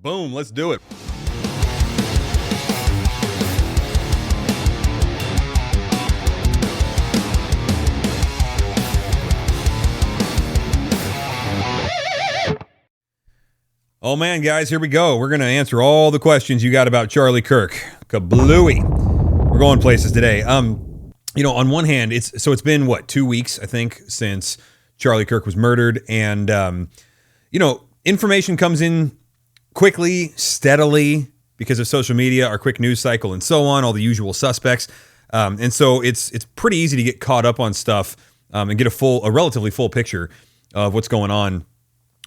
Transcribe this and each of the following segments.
Boom, let's do it. Oh man, guys, here we go. We're going to answer all the questions you got about Charlie Kirk. Kablooey. We're going places today. On one hand, it's been 2 weeks, I think, since Charlie Kirk was murdered. And, information comes in quickly, steadily because of social media, our quick news cycle and so on, all the usual suspects. And so it's pretty easy to get caught up on stuff and get a relatively full picture of what's going on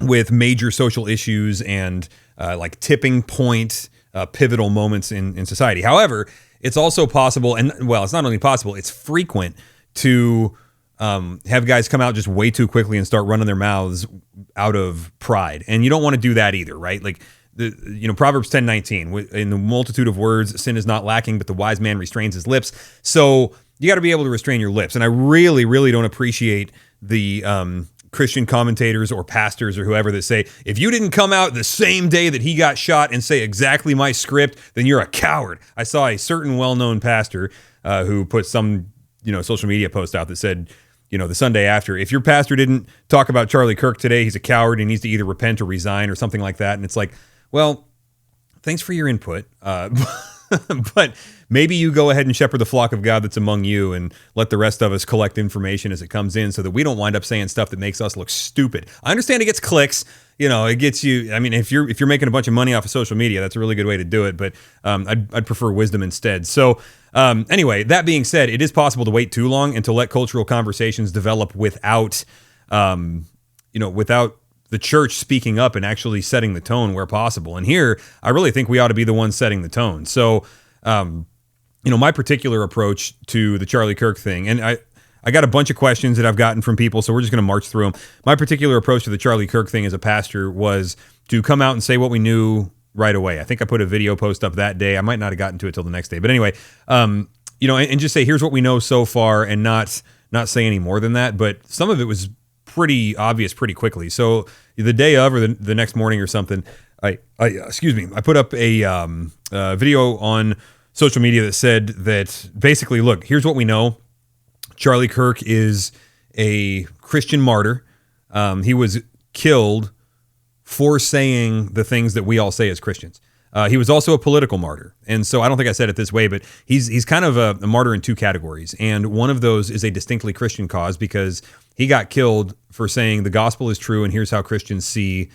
with major social issues and like tipping point, pivotal moments in society. However, it's also possible, and well, it's not only possible, it's frequent to have guys come out just way too quickly and start running their mouths out of pride. And you don't want to do that either, right? Like, Proverbs 10:19, in the multitude of words, sin is not lacking, but the wise man restrains his lips. So you got to be able to restrain your lips. And I really, really don't appreciate the Christian commentators or pastors or whoever that say, if you didn't come out the same day that he got shot and say exactly my script, then you're a coward. I saw a certain well-known pastor who put some, social media post out that said, the Sunday after, if your pastor didn't talk about Charlie Kirk today, he's a coward and needs to either repent or resign or something like that. And it's like, well, thanks for your input. But maybe you go ahead and shepherd the flock of God that's among you and let the rest of us collect information as it comes in so that we don't wind up saying stuff that makes us look stupid. I understand it gets clicks. It gets you. I mean, if you're making a bunch of money off of social media, that's a really good way to do it. But I'd prefer wisdom instead. So anyway, that being said, it is possible to wait too long and to let cultural conversations develop without the church speaking up and actually setting the tone where possible. And here, I really think we ought to be the ones setting the tone. So, my particular approach to the Charlie Kirk thing, and I got a bunch of questions that I've gotten from people, so we're just going to march through them. My particular approach to the Charlie Kirk thing as a pastor was to come out and say what we knew right away. I think I put a video post up that day. I might not have gotten to it till the next day. But anyway, and just say, here's what we know so far and not say any more than that. But some of it was pretty obvious pretty quickly. So the day of or the next morning or something, I put up a video on social media that said that basically, look, here's what we know. Charlie Kirk is a Christian martyr. He was killed for saying the things that we all say as Christians. He was also a political martyr. And so I don't think I said it this way, but he's kind of a martyr in two categories. And one of those is a distinctly Christian cause because he got killed for saying the gospel is true and here's how Christians see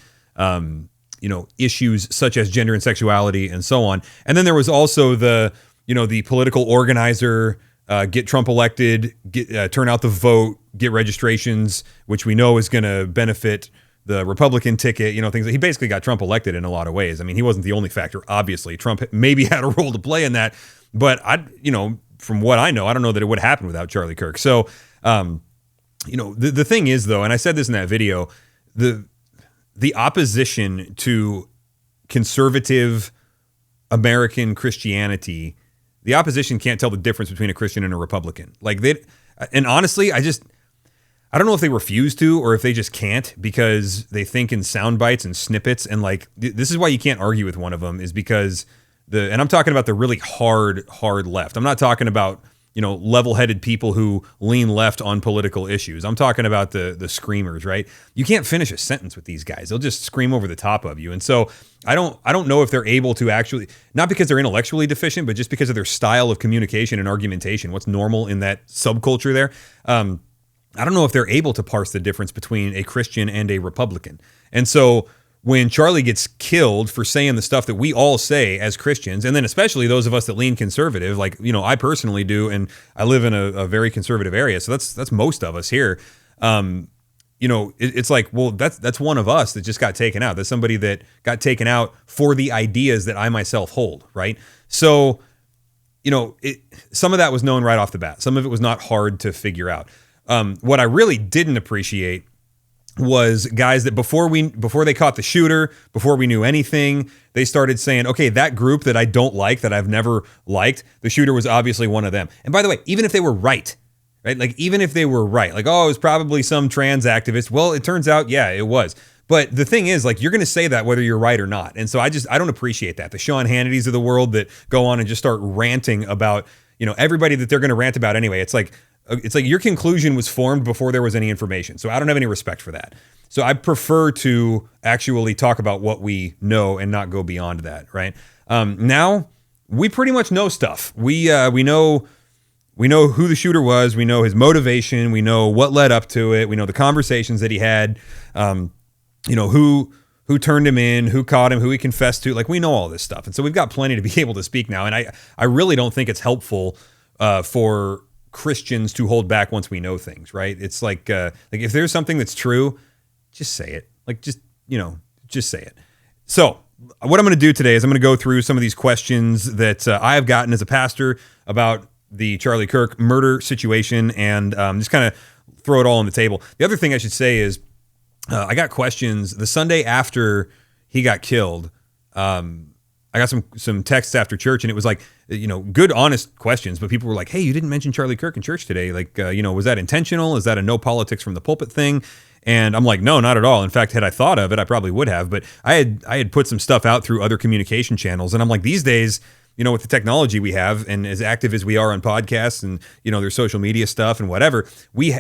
issues such as gender and sexuality and so on. And then there was also the political organizer, get Trump elected, turn out the vote, get registrations, which we know is going to benefit the Republican ticket, things. He basically got Trump elected in a lot of ways. I mean, he wasn't the only factor, obviously. Trump maybe had a role to play in that, but from what I know, I don't know that it would happen without Charlie Kirk. So, the thing is, though, and I said this in that video, the opposition to conservative American Christianity, the opposition can't tell the difference between a Christian and a Republican. And honestly, I don't know if they refuse to or if they just can't because they think in sound bites and snippets. And this is why you can't argue with one of them is because and I'm talking about the really hard left. I'm not talking about, level-headed people who lean left on political issues. I'm talking about the screamers, right? You can't finish a sentence with these guys. They'll just scream over the top of you. And so I don't know if they're able to actually, not because they're intellectually deficient, but just because of their style of communication and argumentation, what's normal in that subculture there. I don't know if they're able to parse the difference between a Christian and a Republican. And so when Charlie gets killed for saying the stuff that we all say as Christians, and then especially those of us that lean conservative, I personally do, and I live in a very conservative area, so that's most of us here. It's like, well, that's one of us that just got taken out. That's somebody that got taken out for the ideas that I myself hold, right? So, some of that was known right off the bat. Some of it was not hard to figure out. What I really didn't appreciate was guys that before they caught the shooter, before we knew anything, they started saying, okay, that group that I don't like, that I've never liked, the shooter was obviously one of them. And by the way, even if they were right? Even if they were right, it was probably some trans activist. Well, it turns out, yeah, it was. But the thing is, like, you're going to say that whether you're right or not. And so I don't appreciate that. The Sean Hannitys of the world that go on and just start ranting about, everybody that they're going to rant about anyway. It's like your conclusion was formed before there was any information. So I don't have any respect for that. So I prefer to actually talk about what we know and not go beyond that, right? Now we pretty much know stuff. We know who the shooter was. We know his motivation. We know what led up to it. We know the conversations that he had. Who turned him in, who caught him, who he confessed to. Like, we know all this stuff. And so we've got plenty to be able to speak now. And I really don't think it's helpful for Christians to hold back once we know things, right? It's like if there's something that's true, just say it. Like, just say it. So what I'm going to do today is I'm going to go through some of these questions that I have gotten as a pastor about the Charlie Kirk murder situation, and just kind of throw it all on the table. The other thing I should say is I got questions the Sunday after he got killed. I got some texts after church, and it was like, good, honest questions, but people were like, hey, you didn't mention Charlie Kirk in church today. Like, was that intentional? Is that a no politics from the pulpit thing? And I'm like, no, not at all. In fact, had I thought of it, I probably would have, but I had put some stuff out through other communication channels. And I'm like, these days, with the technology we have, and as active as we are on podcasts and, there's social media stuff and whatever, we've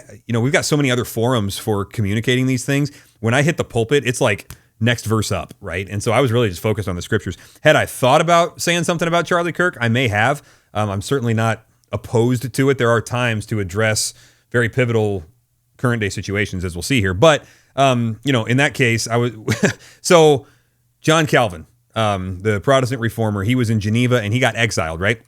got so many other forums for communicating these things. When I hit the pulpit, it's like next verse up, right? And so I was really just focused on the scriptures. Had I thought about saying something about Charlie Kirk, I may have. I'm certainly not opposed to it. There are times to address very pivotal current day situations, as we'll see here. But, in that case, so John Calvin, the Protestant reformer, he was in Geneva and he got exiled, right?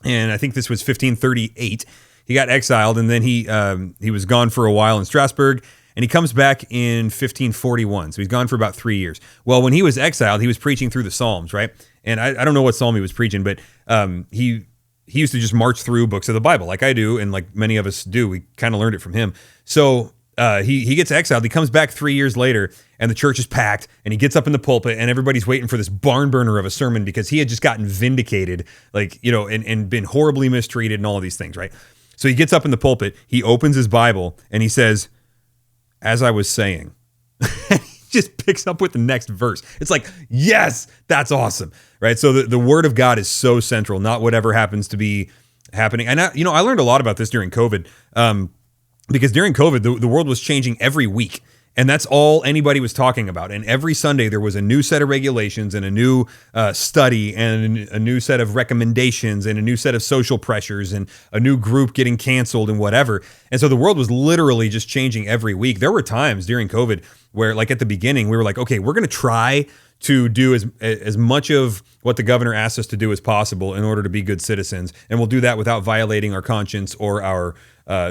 And I think this was 1538. He got exiled, and then he was gone for a while in Strasbourg, and he comes back in 1541. So he's gone for about 3 years. Well, when he was exiled, he was preaching through the Psalms, right? And I don't know what psalm he was preaching, but he used to just march through books of the Bible like I do, and like many of us do. We kind of learned it from him. So he gets exiled. He comes back 3 years later, and the church is packed, and he gets up in the pulpit, and everybody's waiting for this barn burner of a sermon because he had just gotten vindicated, and been horribly mistreated and all of these things, right? So he gets up in the pulpit, he opens his Bible, and he says, as I was saying, he just picks up with the next verse. It's like, yes, that's awesome, right? So the word of God is so central, not whatever happens to be happening. And I learned a lot about this during COVID, because during COVID, the world was changing every week. And that's all anybody was talking about. And every Sunday, there was a new set of regulations and a new study and a new set of recommendations and a new set of social pressures and a new group getting canceled and whatever. And so the world was literally just changing every week. There were times during COVID where, like at the beginning, we were like, okay, we're going to try to do as much of what the governor asked us to do as possible in order to be good citizens. And we'll do that without violating our conscience or our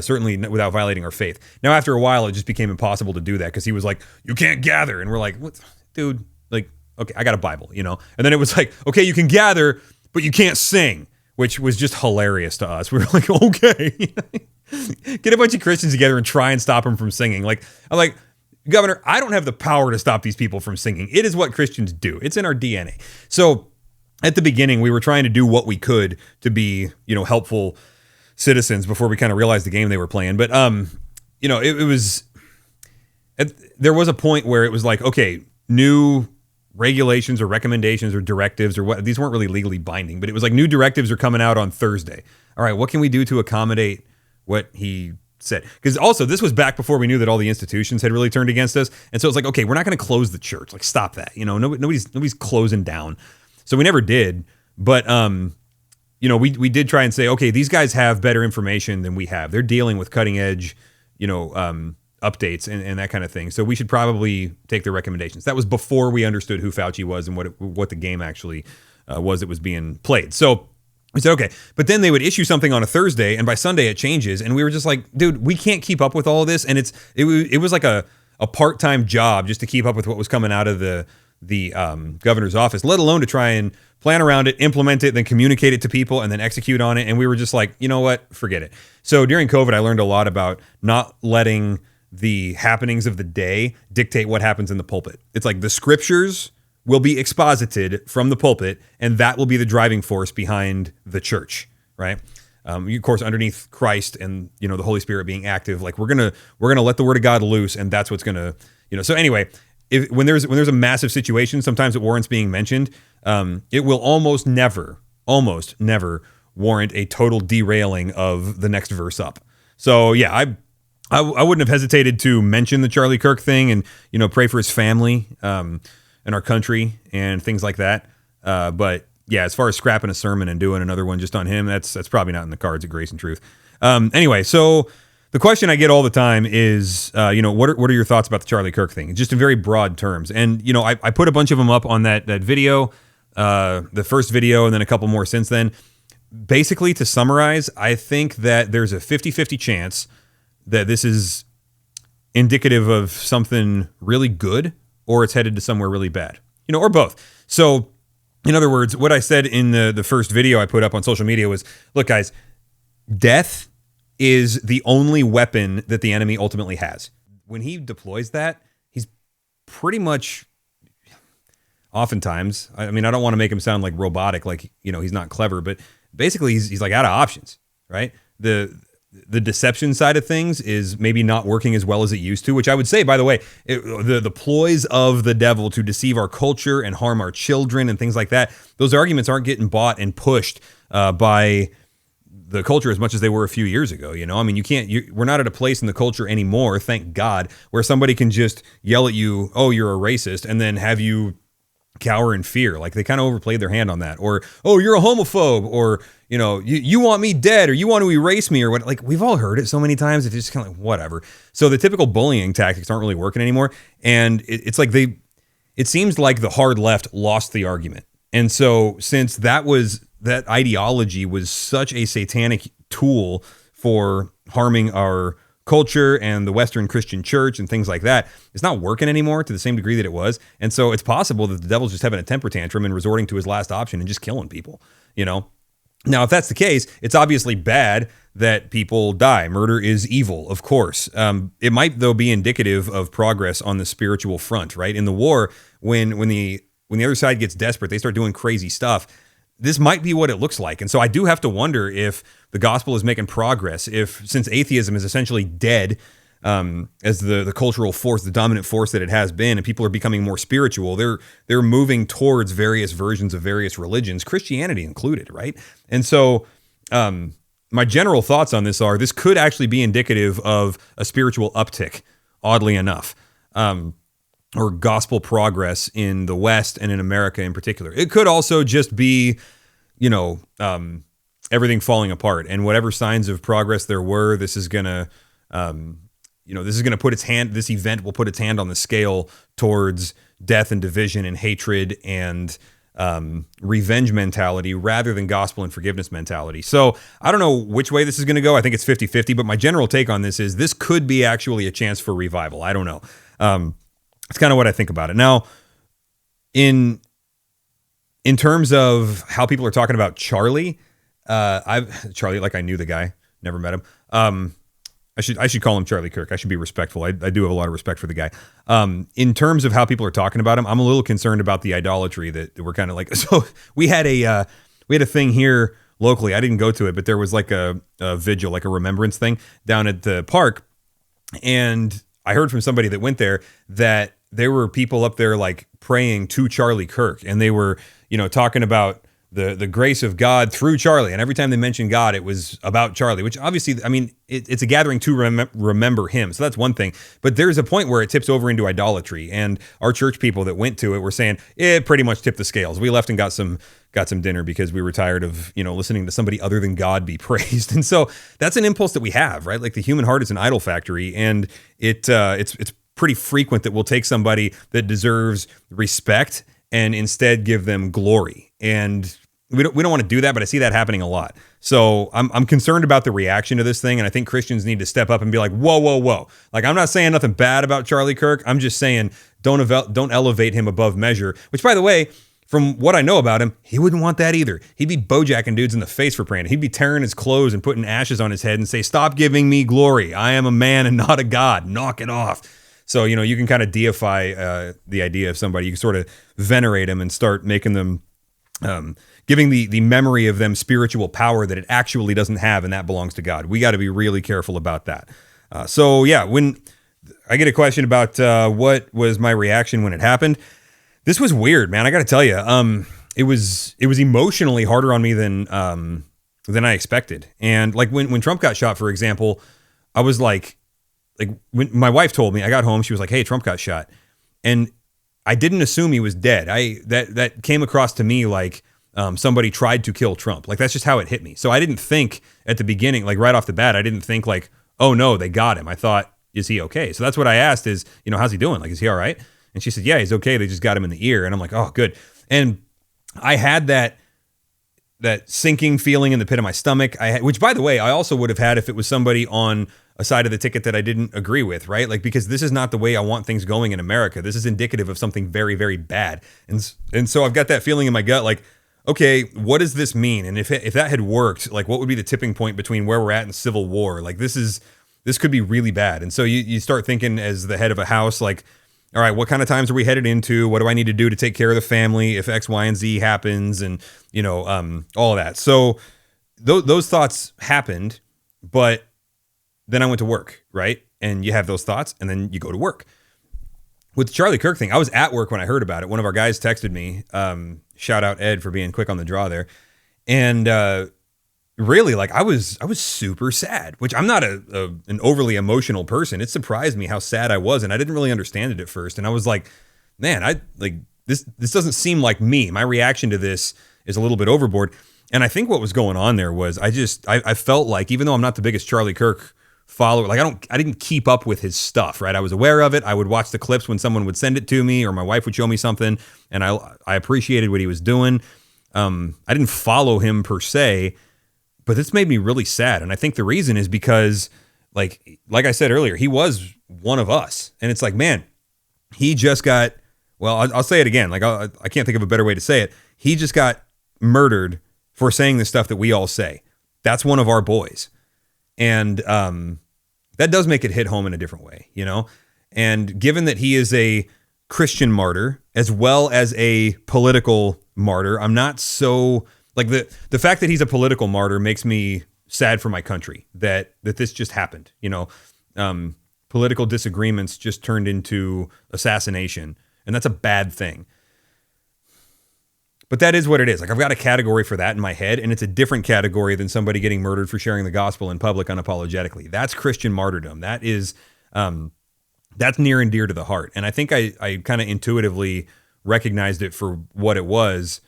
certainly without violating our faith. Now, after a while, it just became impossible to do that because he was like, you can't gather. And we're like, what, dude? Like, okay, I got a Bible, And then it was like, okay, you can gather, but you can't sing, which was just hilarious to us. We were like, okay, get a bunch of Christians together and try and stop them from singing. I'm like, Governor, I don't have the power to stop these people from singing. It is what Christians do. It's in our DNA. So at the beginning, we were trying to do what we could to be, helpful citizens before we kind of realized the game they were playing. But, it was, there was a point where it was like, okay, new regulations or recommendations or directives or what, these weren't really legally binding, but it was like new directives are coming out on Thursday. All right, what can we do to accommodate what he said? Because also this was back before we knew that all the institutions had really turned against us. And so it's like, okay, we're not going to close the church. Like, stop that. Nobody's closing down. So we never did. But, we did try and say, okay, these guys have better information than we have. They're dealing with cutting edge, updates and that kind of thing. So we should probably take their recommendations. That was before we understood who Fauci was and what the game actually was that was being played. So we said, okay, but then they would issue something on a Thursday, and by Sunday it changes, and we were just like, dude, we can't keep up with all of this, and it was like a part-time job just to keep up with what was coming out of the governor's office, let alone to try and plan around it, implement it, then communicate it to people, and then execute on it. And we were just like, you know what, forget it. So during COVID, I learned a lot about not letting the happenings of the day dictate what happens in the pulpit. It's like the scriptures will be exposited from the pulpit, and that will be the driving force behind the church, right? Of course, underneath Christ and the Holy Spirit being active, like we're gonna let the Word of God loose, and that's what's gonna. So anyway, when there's a massive situation, sometimes it warrants being mentioned. It will almost never warrant a total derailing of the next verse up. So yeah, I wouldn't have hesitated to mention the Charlie Kirk thing and, pray for his family, and our country and things like that. But yeah, as far as scrapping a sermon and doing another one just on him, that's probably not in the cards at Grace and Truth. Anyway, so the question I get all the time is, what are your thoughts about the Charlie Kirk thing? Just in very broad terms. And, I put a bunch of them up on that video, the first video, and then a couple more since then. Basically, to summarize, I think that there's a 50-50 chance that this is indicative of something really good, or it's headed to somewhere really bad, or both. So, in other words, what I said in the first video I put up on social media was, look, guys, death is the only weapon that the enemy ultimately has. When he deploys that, he's pretty much, oftentimes, I don't want to make him sound like robotic, like, he's not clever, but basically he's like out of options, right? The deception side of things is maybe not working as well as it used to, which I would say, by the way, the ploys of the devil to deceive our culture and harm our children and things like that, those arguments aren't getting bought and pushed by the culture as much as they were a few years ago. We're not at a place in the culture anymore, thank God, where somebody can just yell at you, oh, you're a racist, and then have you cower in fear. Like, they kind of overplayed their hand on that. Or, oh, you're a homophobe, or, you want me dead, or you want to erase me, or what. Like, we've all heard it so many times, it's just kind of like, whatever. So the typical bullying tactics aren't really working anymore. And it's like it seems like the hard left lost the argument. And so since that ideology was such a satanic tool for harming our culture and the Western Christian church and things like that, it's not working anymore to the same degree that it was. And so it's possible that the devil's just having a temper tantrum and resorting to his last option and just killing people, Now, if that's the case, it's obviously bad that people die. Murder is evil, of course. It might, though, be indicative of progress on the spiritual front, right? In the war, when the other side gets desperate, they start doing crazy stuff. This might be what it looks like. And so I do have to wonder if the gospel is making progress, since atheism is essentially dead, as the cultural force, the dominant force that it has been, and people are becoming more spiritual, they're moving towards various versions of various religions, Christianity included, right? And so my general thoughts on this are, this could actually be indicative of a spiritual uptick, oddly enough, or gospel progress in the West and in America in particular. It could also just be, everything falling apart, and whatever signs of progress there were, this is going to put its hand, this event will put its hand on the scale towards death and division and hatred and revenge mentality rather than gospel and forgiveness mentality. So I don't know which way this is going to go. I think it's 50-50, but my general take on this is this could be actually a chance for revival. I don't know. It's kind of what I think about it. Now, in terms of how people are talking about Charlie, Charlie, like I knew the guy, never met him. I should call him Charlie Kirk. I should be respectful. I do have a lot of respect for the guy. In terms of how people are talking about him, I'm a little concerned about the idolatry that we're kind of like. So we had a thing here locally. I didn't go to it, but there was like a vigil, like a remembrance thing down at the park, and I heard from somebody that went there that there were people up there like praying to Charlie Kirk, and they were talking about the grace of God through Charlie. And every time they mentioned God, it was about Charlie, which obviously, it's a gathering to remember him. So that's one thing. But there's a point where it tips over into idolatry. And our church people that went to it were saying it pretty much tipped the scales. We left and got some dinner because we were tired of, listening to somebody other than God be praised. And so that's an impulse that we have, right? Like, the human heart is an idol factory, and it's pretty frequent that we'll take somebody that deserves respect and instead give them glory. And we don't want to do that, but I see that happening a lot. So I'm concerned about the reaction to this thing, and I think Christians need to step up and be like, whoa, whoa, whoa. Like, I'm not saying nothing bad about Charlie Kirk. I'm just saying don't elevate him above measure, which, by the way, from what I know about him, he wouldn't want that either. He'd be bojacking dudes in the face for praying. He'd be tearing his clothes and putting ashes on his head and say, stop giving me glory. I am a man and not a God. Knock it off. So, you can kind of deify the idea of somebody. You can sort of venerate them and start making them, giving the memory of them spiritual power that it actually doesn't have, and that belongs to God. We got to be really careful about that. So, yeah, when I get a question about what was my reaction when it happened. This was weird, man. I got to tell you, it was emotionally harder on me than I expected. And like when Trump got shot, for example, I was like when my wife told me, I got home, she was like, "Hey, Trump got shot," and I didn't assume he was dead. That came across to me like somebody tried to kill Trump. Like that's just how it hit me. So I didn't think at the beginning, like right off the bat, I didn't think like, "Oh no, they got him." I thought, "Is he okay?" So that's what I asked is, how's he doing? Like, is he all right? And she said, "Yeah, he's okay. They just got him in the ear." And I'm like, "Oh, good." And I had that sinking feeling in the pit of my stomach. Which by the way, I also would have had if it was somebody on a side of the ticket that I didn't agree with, right? Like, because this is not the way I want things going in America. This is indicative of something very, very bad. And so I've got that feeling in my gut, like, okay, what does this mean? And if that had worked, like, what would be the tipping point between where we're at in civil war? Like, this could be really bad. And so you start thinking as the head of a house, like, all right, what kind of times are we headed into? What do I need to do to take care of the family if X, Y, and Z happens? And, all of that. So those thoughts happened, but then I went to work, right? And you have those thoughts and then you go to work. With the Charlie Kirk thing, I was at work when I heard about it. One of our guys texted me, shout out Ed for being quick on the draw there. And really, like I was super sad, which I'm not an overly emotional person. It surprised me how sad I was, and I didn't really understand it at first. And I was like, man, this doesn't seem like me. My reaction to this is a little bit overboard. And I think what was going on there was I felt like, even though I'm not the biggest Charlie Kirk follower, like I didn't keep up with his stuff, right? I was aware of it. I would watch the clips when someone would send it to me or my wife would show me something, and I appreciated what he was doing. I didn't follow him per se, but this made me really sad. And I think the reason is because like I said earlier, he was one of us. And it's like, man, he just got, well, I'll say it again. Like I can't think of a better way to say it. He just got murdered for saying the stuff that we all say. That's one of our boys. And that does make it hit home in a different way, And given that he is a Christian martyr as well as a political martyr, I'm not so like the fact that he's a political martyr makes me sad for my country that this just happened. Political disagreements just turned into assassination, and that's a bad thing. But that is what it is. Like I've got a category for that in my head, and it's a different category than somebody getting murdered for sharing the gospel in public unapologetically. That's Christian martyrdom. That is, that's near and dear to the heart. And I think I kind of intuitively recognized it for what it was,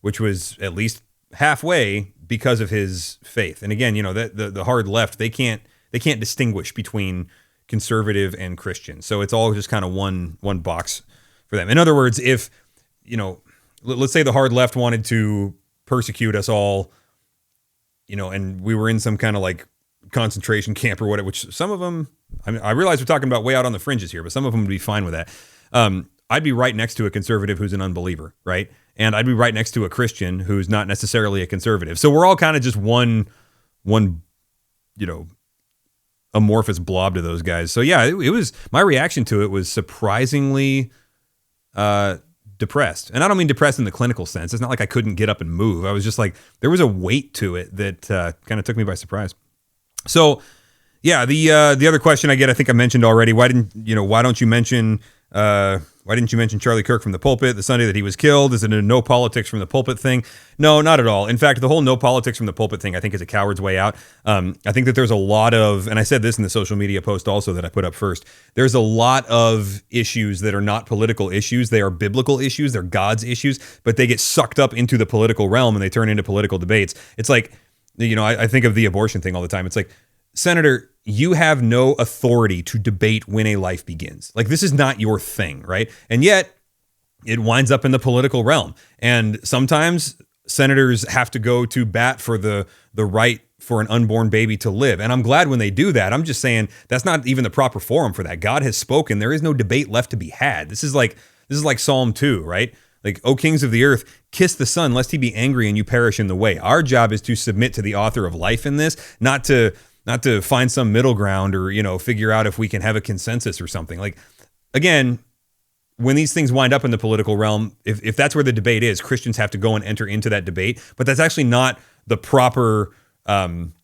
which was at least halfway because of his faith. And again, the hard left, they can't distinguish between conservative and Christian. So it's all just kind of one box for them. In other words, if, let's say the hard left wanted to persecute us all, and we were in some kind of like concentration camp or whatever, which some of them, I realize we're talking about way out on the fringes here, but some of them would be fine with that. I'd be right next to a conservative who's an unbeliever, right? And I'd be right next to a Christian who's not necessarily a conservative. So we're all kind of just one, amorphous blob to those guys. So yeah, it was, my reaction to it was surprisingly depressed. And I don't mean depressed in the clinical sense. It's not like I couldn't get up and move. I was just like, there was a weight to it that kind of took me by surprise. So yeah, the other question I get, I think I mentioned already. Why don't you mention Charlie Kirk from the pulpit the Sunday that he was killed? Is it a no politics from the pulpit thing? No, not at all. In fact, the whole no politics from the pulpit thing, I think, is a coward's way out. I think that there's a lot of, and I said this in the social media post also that I put up first, there's a lot of issues that are not political issues. They are biblical issues. They're God's issues, but they get sucked up into the political realm and they turn into political debates. It's like, I think of the abortion thing all the time. It's like, Senator, you have no authority to debate when a life begins. Like, this is not your thing, right? And yet it winds up in the political realm. And sometimes senators have to go to bat for the right for an unborn baby to live. And I'm glad when they do that. I'm just saying that's not even the proper forum for that. God has spoken. There is no debate left to be had. This is like Psalm 2, right? Like, O kings of the earth, kiss the Son, lest he be angry and you perish in the way. Our job is to submit to the author of life in this, not to find some middle ground or, figure out if we can have a consensus or something. Like, again, when these things wind up in the political realm, if that's where the debate is, Christians have to go and enter into that debate. But that's actually not the proper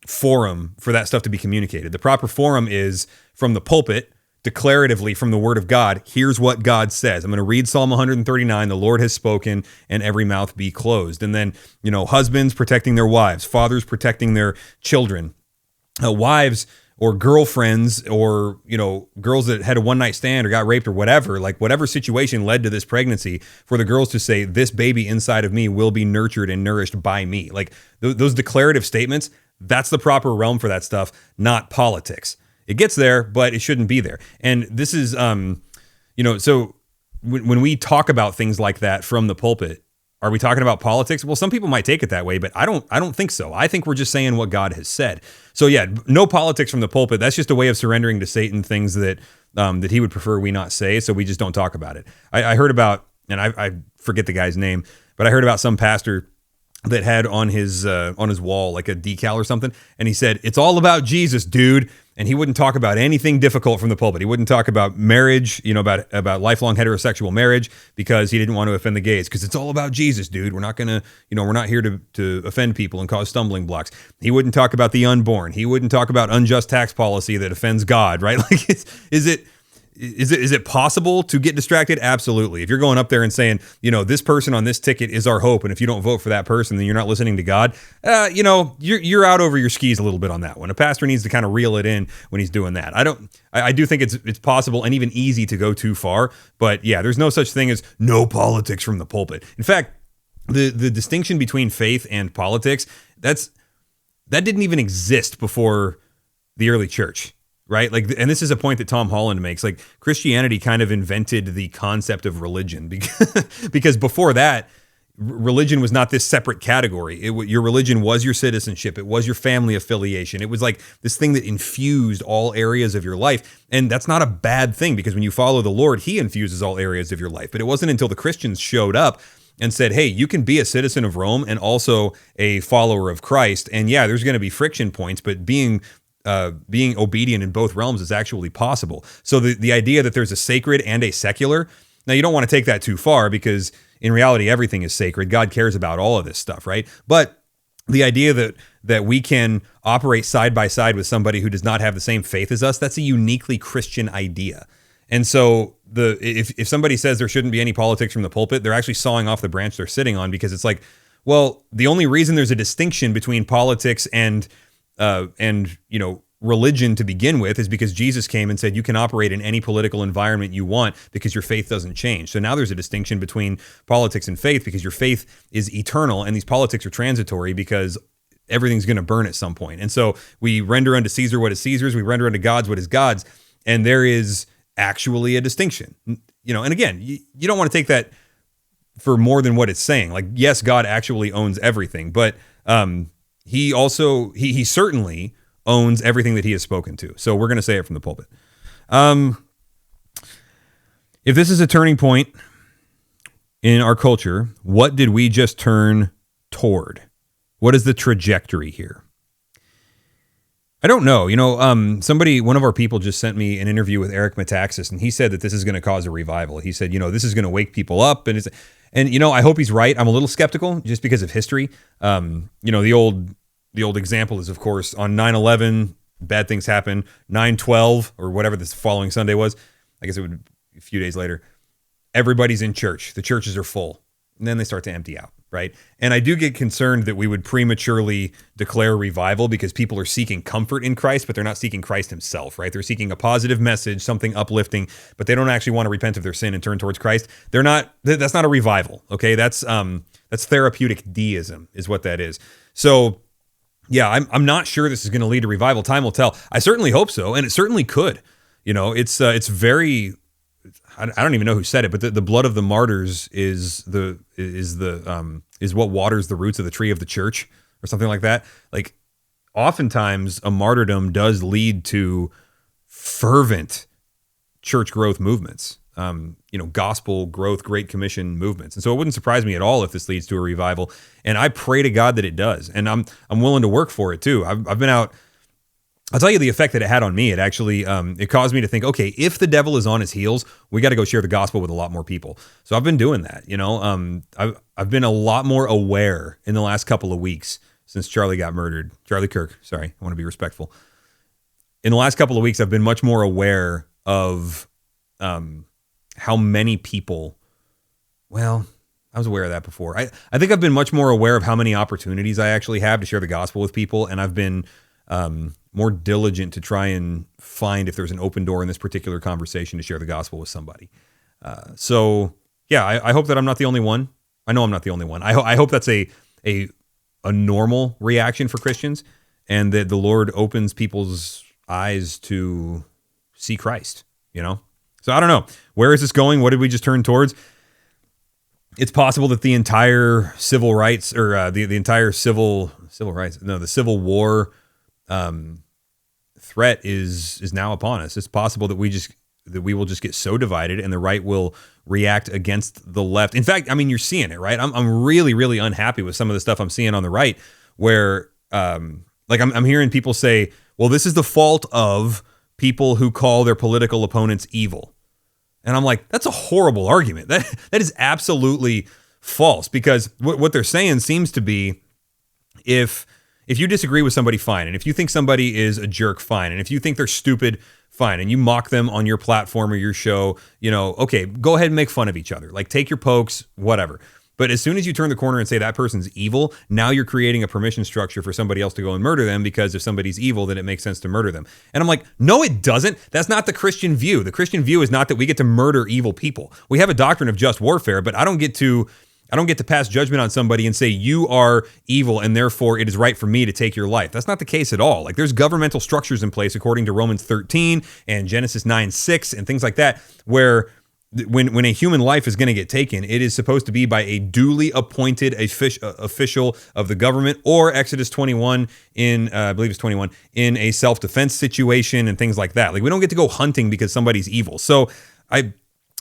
forum for that stuff to be communicated. The proper forum is from the pulpit declaratively from the word of God. Here's what God says. I'm going to read Psalm 139. The Lord has spoken, and every mouth be closed. And then, husbands protecting their wives, fathers protecting their children, wives or girlfriends or, girls that had a one-night stand or got raped or whatever, like whatever situation led to this pregnancy, for the girls to say, this baby inside of me will be nurtured and nourished by me. Like those declarative statements, that's the proper realm for that stuff, not politics. It gets there, but it shouldn't be there. And this is, so when we talk about things like that from the pulpit, are we talking about politics? Well, some people might take it that way, but I don't think so. I think we're just saying what God has said. So yeah, no politics from the pulpit. That's just a way of surrendering to Satan things that he would prefer we not say. So we just don't talk about it. I heard about, and I forget the guy's name, but I heard about some pastor that had on his wall like a decal or something, and he said, "It's all about Jesus, dude." And he wouldn't talk about anything difficult from the pulpit. He wouldn't talk about marriage, about lifelong heterosexual marriage, because he didn't want to offend the gays. Because it's all about Jesus, dude. We're not gonna, we're not here to offend people and cause stumbling blocks. He wouldn't talk about the unborn. He wouldn't talk about unjust tax policy that offends God, right? Like, is it possible to get distracted? Absolutely. If you're going up there and saying, this person on this ticket is our hope, and if you don't vote for that person, then you're not listening to God. You're out over your skis a little bit on that one. A pastor needs to kind of reel it in when he's doing that. I do think it's possible and even easy to go too far, but yeah, there's no such thing as no politics from the pulpit. In fact, the distinction between faith and politics, that didn't even exist before the early church. Right? Like, and this is a point that Tom Holland makes, like Christianity kind of invented the concept of religion because before that, religion was not this separate category. Your religion was your citizenship. It was your family affiliation. It was like this thing that infused all areas of your life. And that's not a bad thing, because when you follow the Lord, he infuses all areas of your life. But it wasn't until the Christians showed up and said, hey, you can be a citizen of Rome and also a follower of Christ. And yeah, there's going to be friction points, but being obedient in both realms is actually possible. So the idea that there's a sacred and a secular, now you don't want to take that too far, because in reality, everything is sacred. God cares about all of this stuff, right? But the idea that we can operate side by side with somebody who does not have the same faith as us, that's a uniquely Christian idea. And so if somebody says there shouldn't be any politics from the pulpit, they're actually sawing off the branch they're sitting on, because it's like, well, the only reason there's a distinction between politics and religion to begin with is because Jesus came and said you can operate in any political environment you want because your faith doesn't change. So now there's a distinction between politics and faith, because your faith is eternal and these politics are transitory, because everything's going to burn at some point. And so we render unto Caesar what is Caesar's, we render unto God's what is God's, and there is actually a distinction. And again, you don't want to take that for more than what it's saying. Like, yes, God actually owns everything, but he also, he certainly owns everything that he has spoken to. So we're going to say it from the pulpit. If this is a turning point in our culture, what did we just turn toward? What is the trajectory here? I don't know. One of our people just sent me an interview with Eric Metaxas, and he said that this is going to cause a revival. He said, this is going to wake people up, and I hope he's right. I'm a little skeptical just because of history. The old example is, of course, on 9/11, bad things happen. 9/12, or whatever this following Sunday was, I guess it would be a few days later, everybody's in church. The churches are full. And then they start to empty out, right? And I do get concerned that we would prematurely declare revival because people are seeking comfort in Christ, but they're not seeking Christ himself, right? They're seeking a positive message, something uplifting, but they don't actually want to repent of their sin and turn towards Christ. That's not a revival, okay? That's therapeutic deism is what that is. So yeah, I'm not sure this is going to lead to revival. Time will tell. I certainly hope so, and it certainly could. It's very, I don't even know who said it, but the blood of the martyrs is what waters the roots of the tree of the church, or something like that. Like, oftentimes a martyrdom does lead to fervent church growth movements, gospel growth, Great Commission movements. And so it wouldn't surprise me at all if this leads to a revival. And I pray to God that it does. And I'm willing to work for it too. I've been out. I'll tell you the effect that it had on me. It actually, it caused me to think, okay, if the devil is on his heels, we got to go share the gospel with a lot more people. So I've been doing that. I've been a lot more aware in the last couple of weeks since Charlie got murdered. Charlie Kirk, sorry, I want to be respectful. In the last couple of weeks, I've been much more aware of how many people, well, I was aware of that before. I think I've been much more aware of how many opportunities I actually have to share the gospel with people, and I've been more diligent to try and find if there's an open door in this particular conversation to share the gospel with somebody. So yeah, I hope that I'm not the only one. I know I'm not the only one. I hope that's a normal reaction for Christians, and that the Lord opens people's eyes to see Christ, you know? So I don't know. Where is this going? What did we just turn towards? It's possible that the entire civil rights, or the entire civil rights, no, the Civil War threat is now upon us. It's possible that we will just get so divided, and the right will react against the left. In fact, I mean, you're seeing it, right? I'm really, really unhappy with some of the stuff I'm seeing on the right, where like I'm hearing people say, well, this is the fault of people who call their political opponents evil. And I'm like, that's a horrible argument. That is absolutely false, because what they're saying seems to be, if you disagree with somebody, fine. And if you think somebody is a jerk, fine. And if you think they're stupid, fine. And you mock them on your platform or your show, okay, go ahead and make fun of each other. Like, take your pokes, whatever. But as soon as you turn the corner and say that person's evil, now you're creating a permission structure for somebody else to go and murder them, because if somebody's evil, then it makes sense to murder them. And I'm like, no, it doesn't. That's not the Christian view. The Christian view is not that we get to murder evil people. We have a doctrine of just warfare, but I don't get to pass judgment on somebody and say, you are evil and therefore it is right for me to take your life. That's not the case at all. Like, there's governmental structures in place according to Romans 13 and Genesis 9:6 and things like that, where when a human life is going to get taken, it is supposed to be by a duly appointed official of the government, or Exodus 21 I believe it's 21, in a self-defense situation and things like that. Like, we don't get to go hunting because somebody's evil. So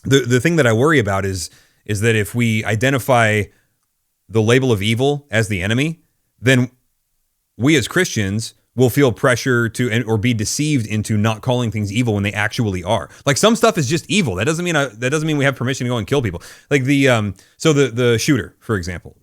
the thing that I worry about is that if we identify the label of evil as the enemy, then we as Christians will feel pressure to, or be deceived into not calling things evil when they actually are. Like, some stuff is just evil. That doesn't mean we have permission to go and kill people. Like the shooter, for example,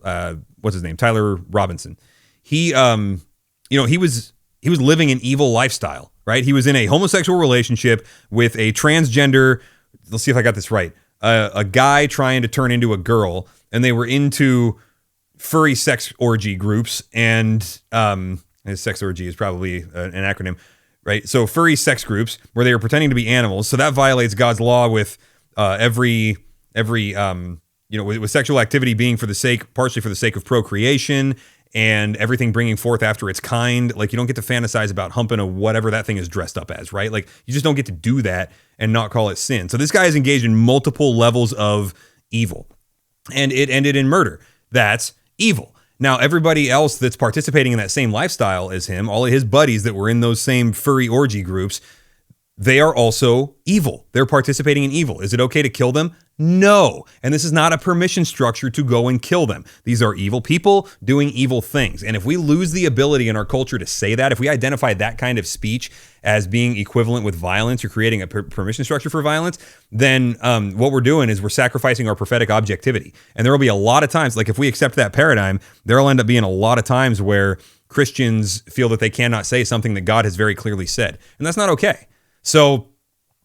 what's his name? Tyler Robinson. He was living an evil lifestyle, right? He was in a homosexual relationship with a transgender, let's see if I got this right, a guy trying to turn into a girl, and they were into furry sex orgy groups, and sex orgy is probably an acronym, right? So furry sex groups where they were pretending to be animals. So that violates God's law with every with sexual activity being partially for the sake of procreation, and everything bringing forth after its kind. Like, you don't get to fantasize about humping a whatever that thing is dressed up as, right? Like, you just don't get to do that and not call it sin. So this guy is engaged in multiple levels of evil, and it ended in murder. That's evil. Now, everybody else that's participating in that same lifestyle as him, all of his buddies that were in those same furry orgy groups, they are also evil. They're participating in evil. Is it okay to kill them? No. And this is not a permission structure to go and kill them. These are evil people doing evil things. And if we lose the ability in our culture to say that, if we identify that kind of speech as being equivalent with violence, or creating a permission structure for violence, then what we're doing is we're sacrificing our prophetic objectivity. And there will be a lot of times, like, if we accept that paradigm, there will end up being a lot of times where Christians feel that they cannot say something that God has very clearly said. And that's not okay. So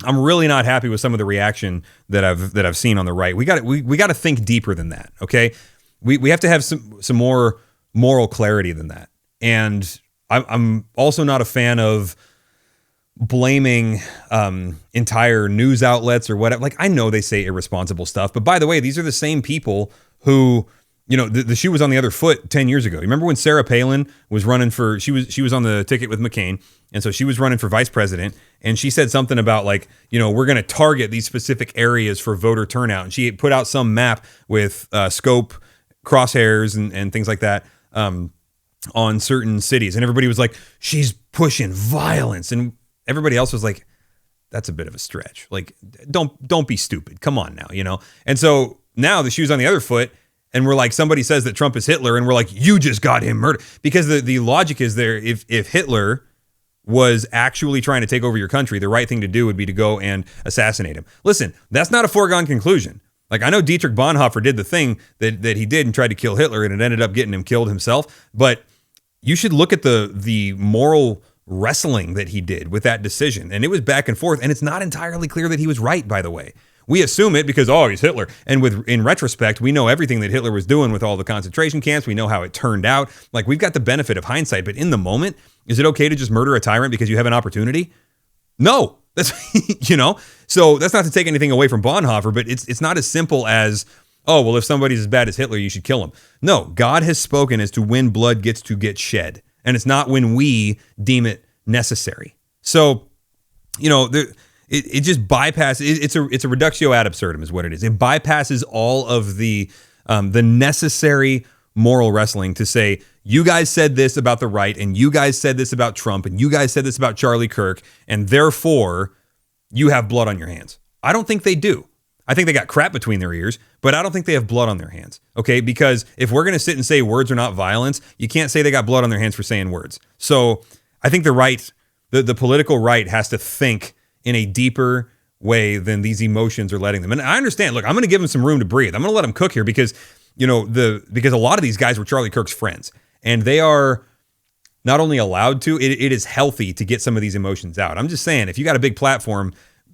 I'm really not happy with some of the reaction that I've seen on the right. We got to think deeper than that. Okay, we have to have some more moral clarity than that. And I'm also not a fan of blaming entire news outlets or whatever. Like, I know they say irresponsible stuff, but by the way, these are the same people who, the shoe was on the other foot 10 years ago. You remember when Sarah Palin was running for, she was on the ticket with McCain, and so she was running for vice president, and she said something about, like, we're going to target these specific areas for voter turnout. And she put out some map with scope, crosshairs, and things like that on certain cities. And everybody was like, she's pushing violence. And everybody else was like, that's a bit of a stretch. Like, don't be stupid. Come on now, And so now the shoe's on the other foot, and we're like, somebody says that Trump is Hitler, and we're like, you just got him murdered. Because the logic is there, if Hitler was actually trying to take over your country, the right thing to do would be to go and assassinate him. Listen, that's not a foregone conclusion. Like, I know Dietrich Bonhoeffer did the thing that he did and tried to kill Hitler, and it ended up getting him killed himself. But you should look at the moral wrestling that he did with that decision. And it was back and forth. And it's not entirely clear that he was right, by the way. We assume it because, he's Hitler. And in retrospect, we know everything that Hitler was doing with all the concentration camps. We know how it turned out. Like, we've got the benefit of hindsight. But in the moment, is it okay to just murder a tyrant because you have an opportunity? No. That's, so that's not to take anything away from Bonhoeffer, but it's not as simple as, if somebody's as bad as Hitler, you should kill him. No, God has spoken as to when blood gets to get shed. And it's not when we deem it necessary. So, it just bypasses. It's a reductio ad absurdum is what it is. It bypasses all of the necessary moral wrestling to say, you guys said this about the right, and you guys said this about Trump, and you guys said this about Charlie Kirk, and therefore you have blood on your hands. I don't think they do. I think they got crap between their ears, but I don't think they have blood on their hands, okay? Because if we're going to sit and say words are not violence, you can't say they got blood on their hands for saying words. So I think the political right has to think in a deeper way than these emotions are letting them. And I understand, look, I'm going to give them some room to breathe. I'm going to let them cook here because, because a lot of these guys were Charlie Kirk's friends, and they are not only allowed to, it is healthy to get some of these emotions out. I'm just saying, if you got a big platform,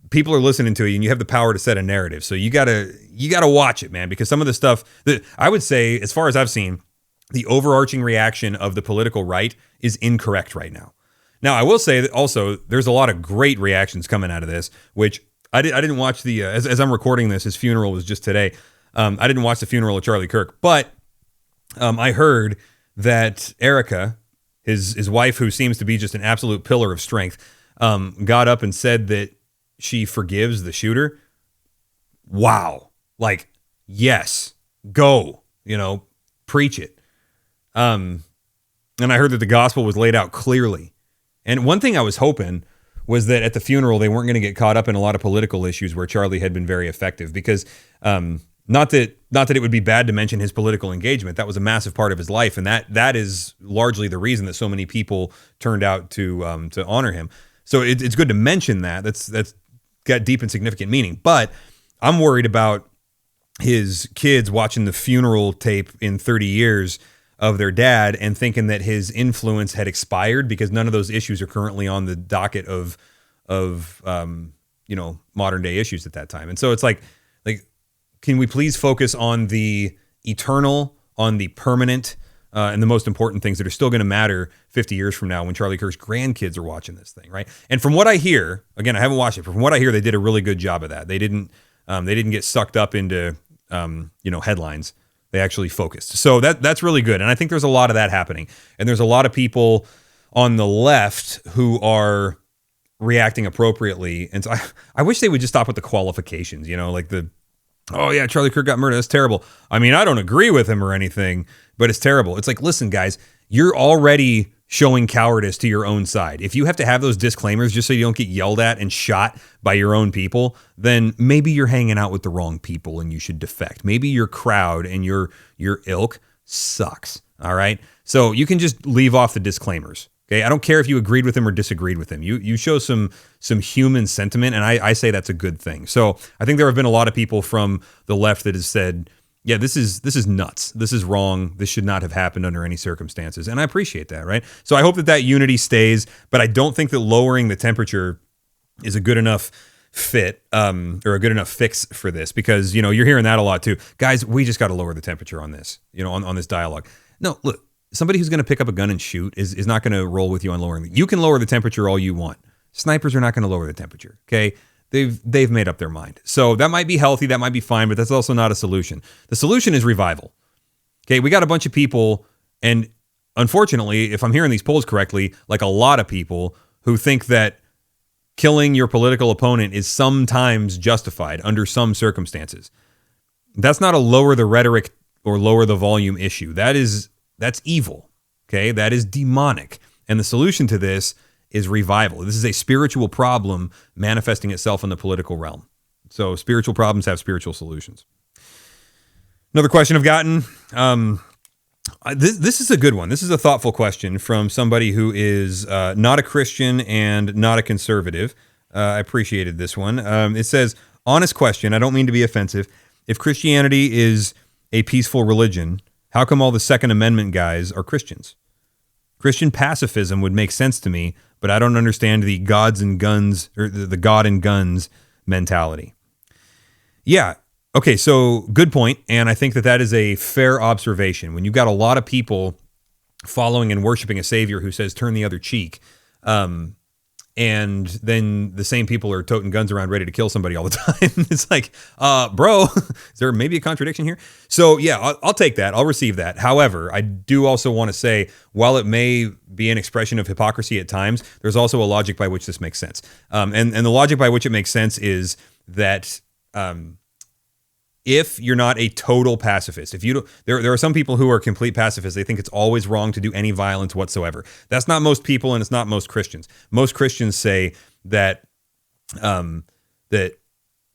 people are listening to you, and you have the power to set a narrative. So you gotta watch it, man, because some of the stuff that I would say, as far as I've seen, the overarching reaction of the political right is incorrect right now. Now, I will say that also there's a lot of great reactions coming out of this, which I didn't watch the as I'm recording this, his funeral was just today. I didn't watch the funeral of Charlie Kirk, but I heard that Erica, his wife, who seems to be just an absolute pillar of strength, got up and said that she forgives the shooter. Wow. Like, yes, go, preach it. And I heard that the gospel was laid out clearly. And one thing I was hoping was that at the funeral, they weren't going to get caught up in a lot of political issues where Charlie had been very effective, because not that it would be bad to mention his political engagement. That was a massive part of his life. And that is largely the reason that so many people turned out to honor him. So it's good to mention that. That's got deep and significant meaning. But I'm worried about his kids watching the funeral tape in 30 years of their dad and thinking that his influence had expired because none of those issues are currently on the docket of modern day issues at that time. And so it's like, can we please focus on the eternal, on the permanent, and the most important things that are still going to matter 50 years from now when Charlie Kirk's grandkids are watching this thing, right? And from what I hear, again, I haven't watched it, but from what I hear, they did a really good job of that. They didn't get sucked up into headlines. They actually focused. So that's really good. And I think there's a lot of that happening. And there's a lot of people on the left who are reacting appropriately. And so I wish they would just stop with the qualifications, like Charlie Kirk got murdered. That's terrible. I mean, I don't agree with him or anything, but it's terrible. It's like, listen, guys, you're already showing cowardice to your own side. If you have to have those disclaimers just so you don't get yelled at and shot by your own people, then maybe you're hanging out with the wrong people and you should defect. Maybe your crowd and your ilk sucks. All right. So you can just leave off the disclaimers. Okay. I don't care if you agreed with him or disagreed with him. You show some human sentiment, and I say that's a good thing. So I think there have been a lot of people from the left that has said, yeah, this is nuts. This is wrong. This should not have happened under any circumstances. And I appreciate that, right? So I hope that unity stays, but I don't think that lowering the temperature is a good enough fit or a good enough fix for this, because, you're hearing that a lot too. Guys, we just got to lower the temperature on this, on this dialogue. No, look, somebody who's going to pick up a gun and shoot is not going to roll with you on lowering. You can lower the temperature all you want. Snipers are not going to lower the temperature, okay? They've made up their mind. So that might be healthy, that might be fine, but that's also not a solution. The solution is revival. Okay, we got a bunch of people, and unfortunately, if I'm hearing these polls correctly, like a lot of people who think that killing your political opponent is sometimes justified under some circumstances. That's not a lower the rhetoric or lower the volume issue. That's evil. Okay, that is demonic. And the solution to this is revival. This is a spiritual problem manifesting itself in the political realm. So spiritual problems have spiritual solutions. Another question I've gotten. This is a good one. This is a thoughtful question from somebody who is not a Christian and not a conservative. I appreciated this one. It says, honest question. I don't mean to be offensive. If Christianity is a peaceful religion, how come all the Second Amendment guys are Christians? Christian pacifism would make sense to me, but I don't understand the gods and guns, or the God and guns mentality. Yeah. Okay. So good point. And I think that is a fair observation. When you've got a lot of people following and worshiping a savior who says, turn the other cheek, and then the same people are toting guns around ready to kill somebody all the time. It's like, bro, is there maybe a contradiction here? So yeah, I'll take that. I'll receive that. However, I do also want to say, while it may be an expression of hypocrisy at times, there's also a logic by which this makes sense. And the logic by which it makes sense is that if you're not a total pacifist, if you don't, there are some people who are complete pacifists. They think it's always wrong to do any violence whatsoever. That's not most people, and it's not most Christians. Most Christians say that that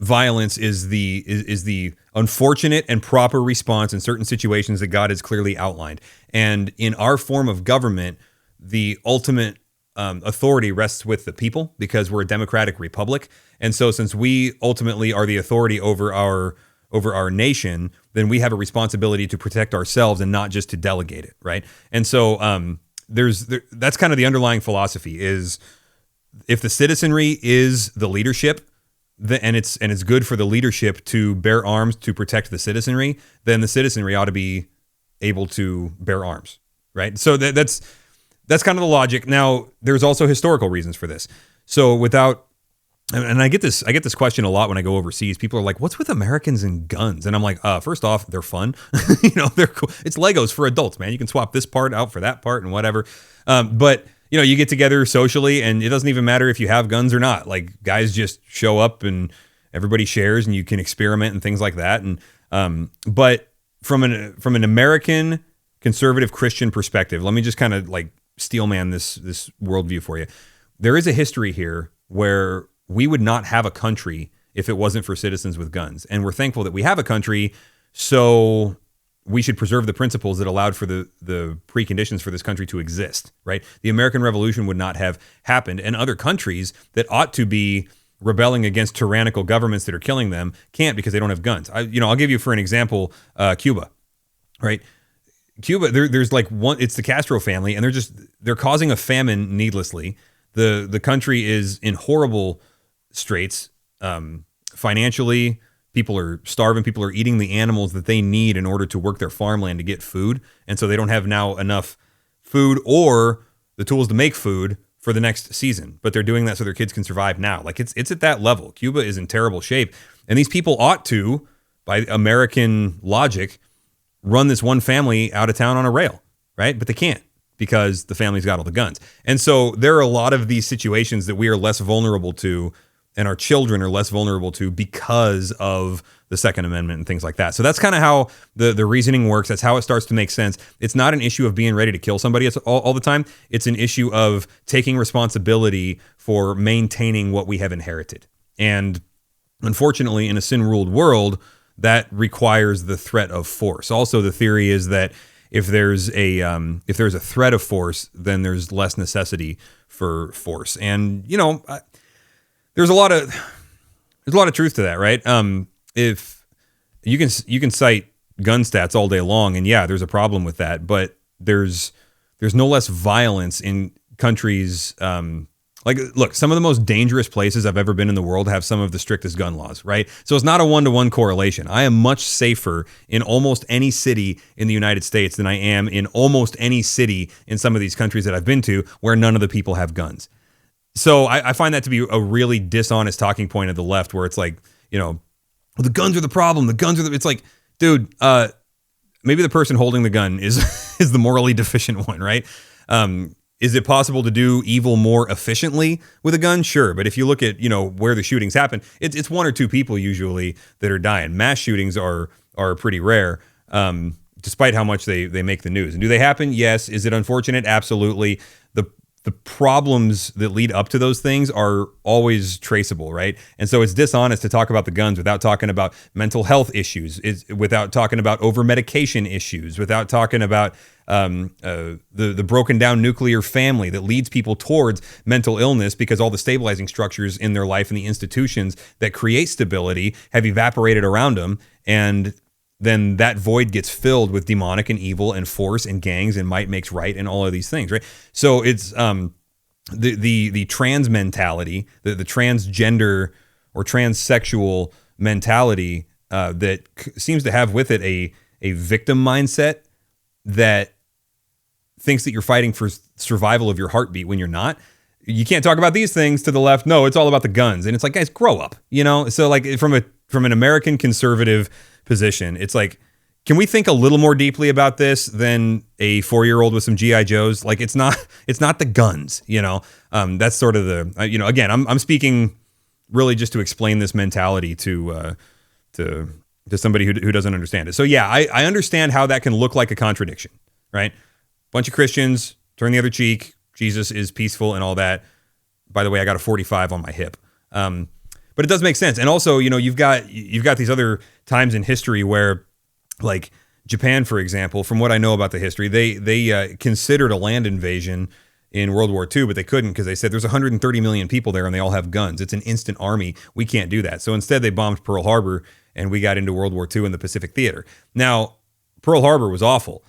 violence is the unfortunate and proper response in certain situations that God has clearly outlined. And in our form of government, the ultimate authority rests with the people, because we're a democratic republic. And so since we ultimately are the authority over our nation, then we have a responsibility to protect ourselves and not just to delegate it, right? And so that's kind of the underlying philosophy is, if the citizenry is the leadership, and it's good for the leadership to bear arms to protect the citizenry, then the citizenry ought to be able to bear arms, right? So that's kind of the logic. Now, there's also historical reasons for this. So and I get this question a lot when I go overseas. People are like, "What's with Americans and guns?" And I'm like, first off, they're fun. They're cool. It's Legos for adults, man. You can swap this part out for that part and whatever. But you get together socially, and it doesn't even matter if you have guns or not. Like, guys just show up and everybody shares, and you can experiment and things like that. And but from an American conservative Christian perspective, let me just kind of like steelman this worldview for you. There is a history here where we would not have a country if it wasn't for citizens with guns. And we're thankful that we have a country, so we should preserve the principles that allowed for the preconditions for this country to exist, right? The American Revolution would not have happened, and other countries that ought to be rebelling against tyrannical governments that are killing them can't, because they don't have guns. I'll give you, for an example, Cuba, right? Cuba, there's like one, it's the Castro family, and they're causing a famine needlessly. The country is in horrible straits financially. People are starving. People are eating the animals that they need in order to work their farmland to get food. And so they don't have now enough food or the tools to make food for the next season. But they're doing that so their kids can survive now. Like, it's at that level. Cuba is in terrible shape. And these people ought to, by American logic, run this one family out of town on a rail, right? But they can't, because the family's got all the guns. And so there are a lot of these situations that we are less vulnerable to, and our children are less vulnerable to, because of the Second Amendment and things like that. So that's kind of how the reasoning works. That's how it starts to make sense. It's not an issue of being ready to kill somebody all the time. It's an issue of taking responsibility for maintaining what we have inherited. And unfortunately, in a sin-ruled world, that requires the threat of force. Also, the theory is that if there's a threat of force, then there's less necessity for force. And there's a lot of truth to that, right? If you can cite gun stats all day long, and yeah, there's a problem with that, but there's no less violence in countries. Look, some of the most dangerous places I've ever been in the world have some of the strictest gun laws, right? So it's not a one-to-one correlation. I am much safer in almost any city in the United States than I am in almost any city in some of these countries that I've been to where none of the people have guns. So I find that to be a really dishonest talking point of the left, where it's like, well, the guns are the problem. It's like, dude, maybe the person holding the gun is the morally deficient one, right? Is it possible to do evil more efficiently with a gun? Sure. But if you look at, where the shootings happen, it's one or two people usually that are dying. Mass shootings are pretty rare, despite how much they make the news. And do they happen? Yes. Is it unfortunate? Absolutely. The problems that lead up to those things are always traceable, right? And so it's dishonest to talk about the guns without talking about mental health issues, without talking about over-medication issues, without talking about the broken down nuclear family that leads people towards mental illness, because all the stabilizing structures in their life and the institutions that create stability have evaporated around them. And then that void gets filled with demonic and evil and force and gangs and might makes right and all of these things, right? So it's the trans mentality, the transgender or transsexual mentality that seems to have with it a victim mindset that thinks that you're fighting for survival of your heartbeat when you're not. You can't talk about these things to the left. No, it's all about the guns. And it's like, guys, grow up, So like from an American conservative position, it's like, can we think a little more deeply about this than a 4-year-old with some GI Joes? Like it's not the guns, That's sort of the again, I'm speaking really just to explain this mentality to somebody who doesn't understand it. So yeah, I understand how that can look like a contradiction, right? Bunch of Christians turn the other cheek. Jesus is peaceful and all that. By the way, I got a 45 on my hip. But it does make sense. And also, you've got these other times in history where, like Japan, for example, from what I know about the history, they considered a land invasion in World War II, but they couldn't because they said there's 130 million people there and they all have guns. It's an instant army. We can't do that. So instead they bombed Pearl Harbor and we got into World War II in the Pacific Theater. Now, Pearl Harbor was awful,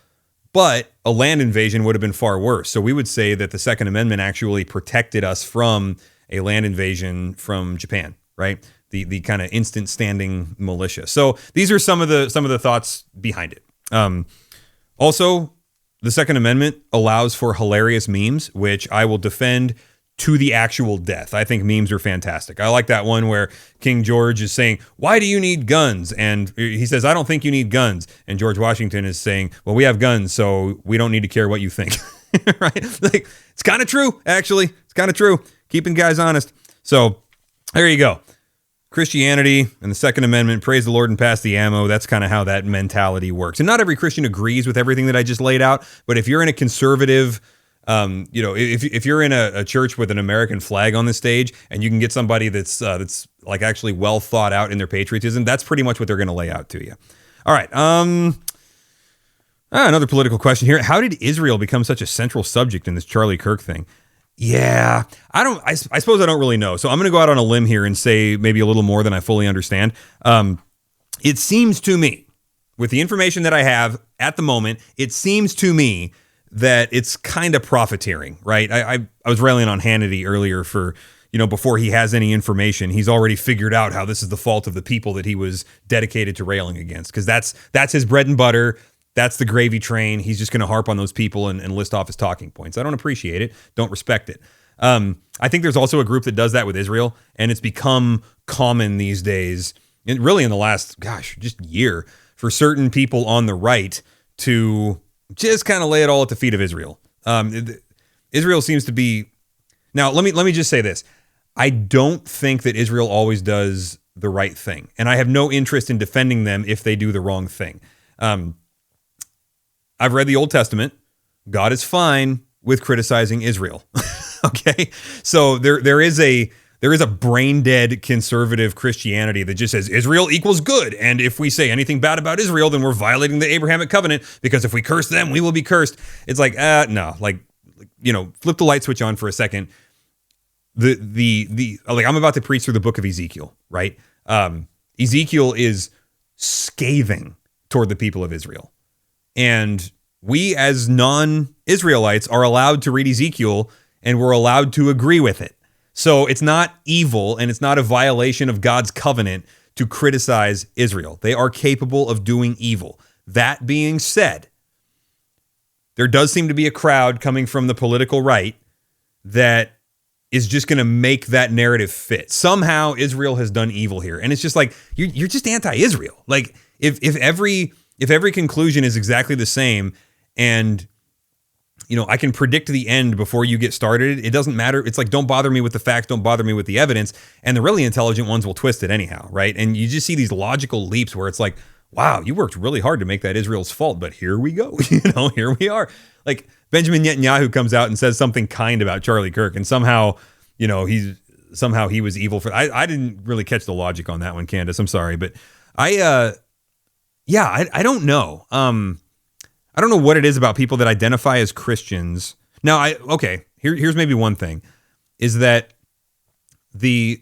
but a land invasion would have been far worse. So we would say that the Second Amendment actually protected us from a land invasion from Japan, right? The kind of instant standing militia. So these are some of the thoughts behind it. Also, the Second Amendment allows for hilarious memes, which I will defend to the actual death. I think memes are fantastic. I like that one where King George is saying, "Why do you need guns?" And he says, "I don't think you need guns." And George Washington is saying, "Well, we have guns, so we don't need to care what you think." Right? Like, it's kind of true, actually. It's kind of true. Keeping guys honest. So there you go. Christianity and the Second Amendment, praise the Lord and pass the ammo. That's kind of how that mentality works. And not every Christian agrees with everything that I just laid out, but if you're in a conservative, if you're in a church with an American flag on the stage and you can get somebody that's like actually well thought out in their patriotism, that's pretty much what they're going to lay out to you. All right. Another political question here. How did Israel become such a central subject in this Charlie Kirk thing? Yeah, I suppose I don't really know. So I'm going to go out on a limb here and say maybe a little more than I fully understand. It seems to me, with the information that I have at the moment, it seems to me that it's kind of profiteering, right? I was railing on Hannity earlier for, before he has any information, he's already figured out how this is the fault of the people that he was dedicated to railing against, because that's his bread and butter. That's the gravy train. He's just going to harp on those people and list off his talking points. I don't appreciate it. Don't respect it. I think there's also a group that does that with Israel, and it's become common these days, and really in the last, just year, for certain people on the right to just kind of lay it all at the feet of Israel. Israel seems to be... Now, let me just say this. I don't think that Israel always does the right thing, and I have no interest in defending them if they do the wrong thing. I've read the Old Testament. God is fine with criticizing Israel. Okay? So there is a brain dead conservative Christianity that just says Israel equals good. And if we say anything bad about Israel, then we're violating the Abrahamic covenant, because if we curse them, we will be cursed. It's like, no, flip the light switch on for a second. I'm about to preach through the book of Ezekiel, right? Ezekiel is scathing toward the people of Israel. And we as non-Israelites are allowed to read Ezekiel, and we're allowed to agree with it. So it's not evil, and it's not a violation of God's covenant to criticize Israel. They are capable of doing evil. That being said, there does seem to be a crowd coming from the political right that is just going to make that narrative fit. Somehow Israel has done evil here. And it's just like, you're just anti-Israel. Like, if every conclusion is exactly the same, and I can predict the end before you get started, it doesn't matter. It's like, don't bother me with the facts, don't bother me with the evidence. And the really intelligent ones will twist it anyhow, right? And you just see these logical leaps where it's like, wow, you worked really hard to make that Israel's fault, but here we go. Here we are. Like, Benjamin Netanyahu comes out and says something kind about Charlie Kirk, and somehow he was evil for... I didn't really catch the logic on that one, Candace. I'm sorry, but I don't know. I don't know what it is about people that identify as Christians. Now, here's maybe one thing, is that the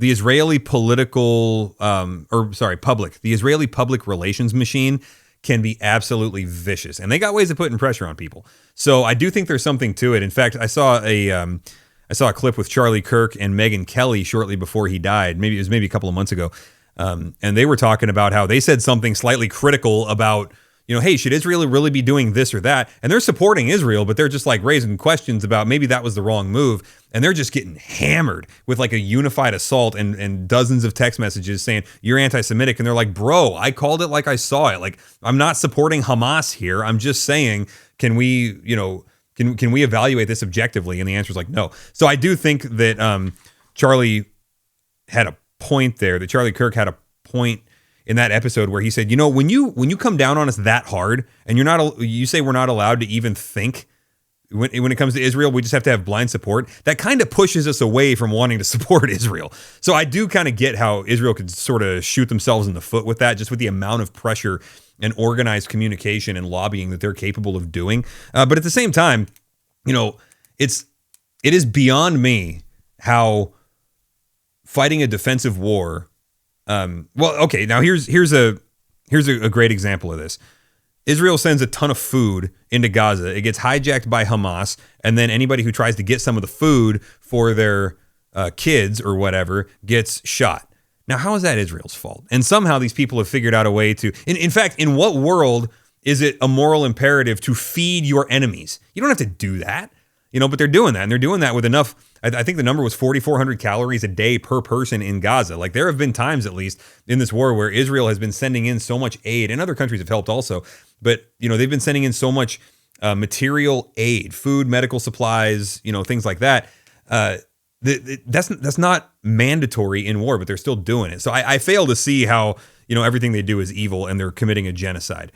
the Israeli political, the Israeli public relations machine can be absolutely vicious, and they got ways of putting pressure on people. So I do think there's something to it. In fact, I saw a clip with Charlie Kirk and Megyn Kelly shortly before he died. Maybe it was a couple of months ago, and they were talking about how they said something slightly critical about, hey, should Israel really be doing this or that? And they're supporting Israel, but they're just like raising questions about maybe that was the wrong move. And they're just getting hammered with like a unified assault and dozens of text messages saying you're anti-Semitic. And they're like, bro, I called it like I saw it. Like, I'm not supporting Hamas here. I'm just saying, can we evaluate this objectively? And the answer is like, no. So I do think that Charlie had a point there, that Charlie Kirk had a point in that episode where he said, when you come down on us that hard and you say we're not allowed to even think when it comes to Israel, we just have to have blind support. That kind of pushes us away from wanting to support Israel. So I do kind of get how Israel could sort of shoot themselves in the foot with that, just with the amount of pressure and organized communication and lobbying that they're capable of doing. But at the same time, it is beyond me how fighting a defensive war. Okay, now here's a great example of this. Israel sends a ton of food into Gaza. It gets hijacked by Hamas, and then anybody who tries to get some of the food for their kids or whatever gets shot. Now, how is that Israel's fault? And somehow these people have figured out a way to... In fact, in what world is it a moral imperative to feed your enemies? You don't have to do that. But they're doing that, and they're doing that with enough. I think the number was 4,400 calories a day per person in Gaza. Like, there have been times, at least in this war, where Israel has been sending in so much aid, and other countries have helped also. But they've been sending in so much material aid, food, medical supplies, things like that. That's not mandatory in war, but they're still doing it. So I fail to see how everything they do is evil and they're committing a genocide.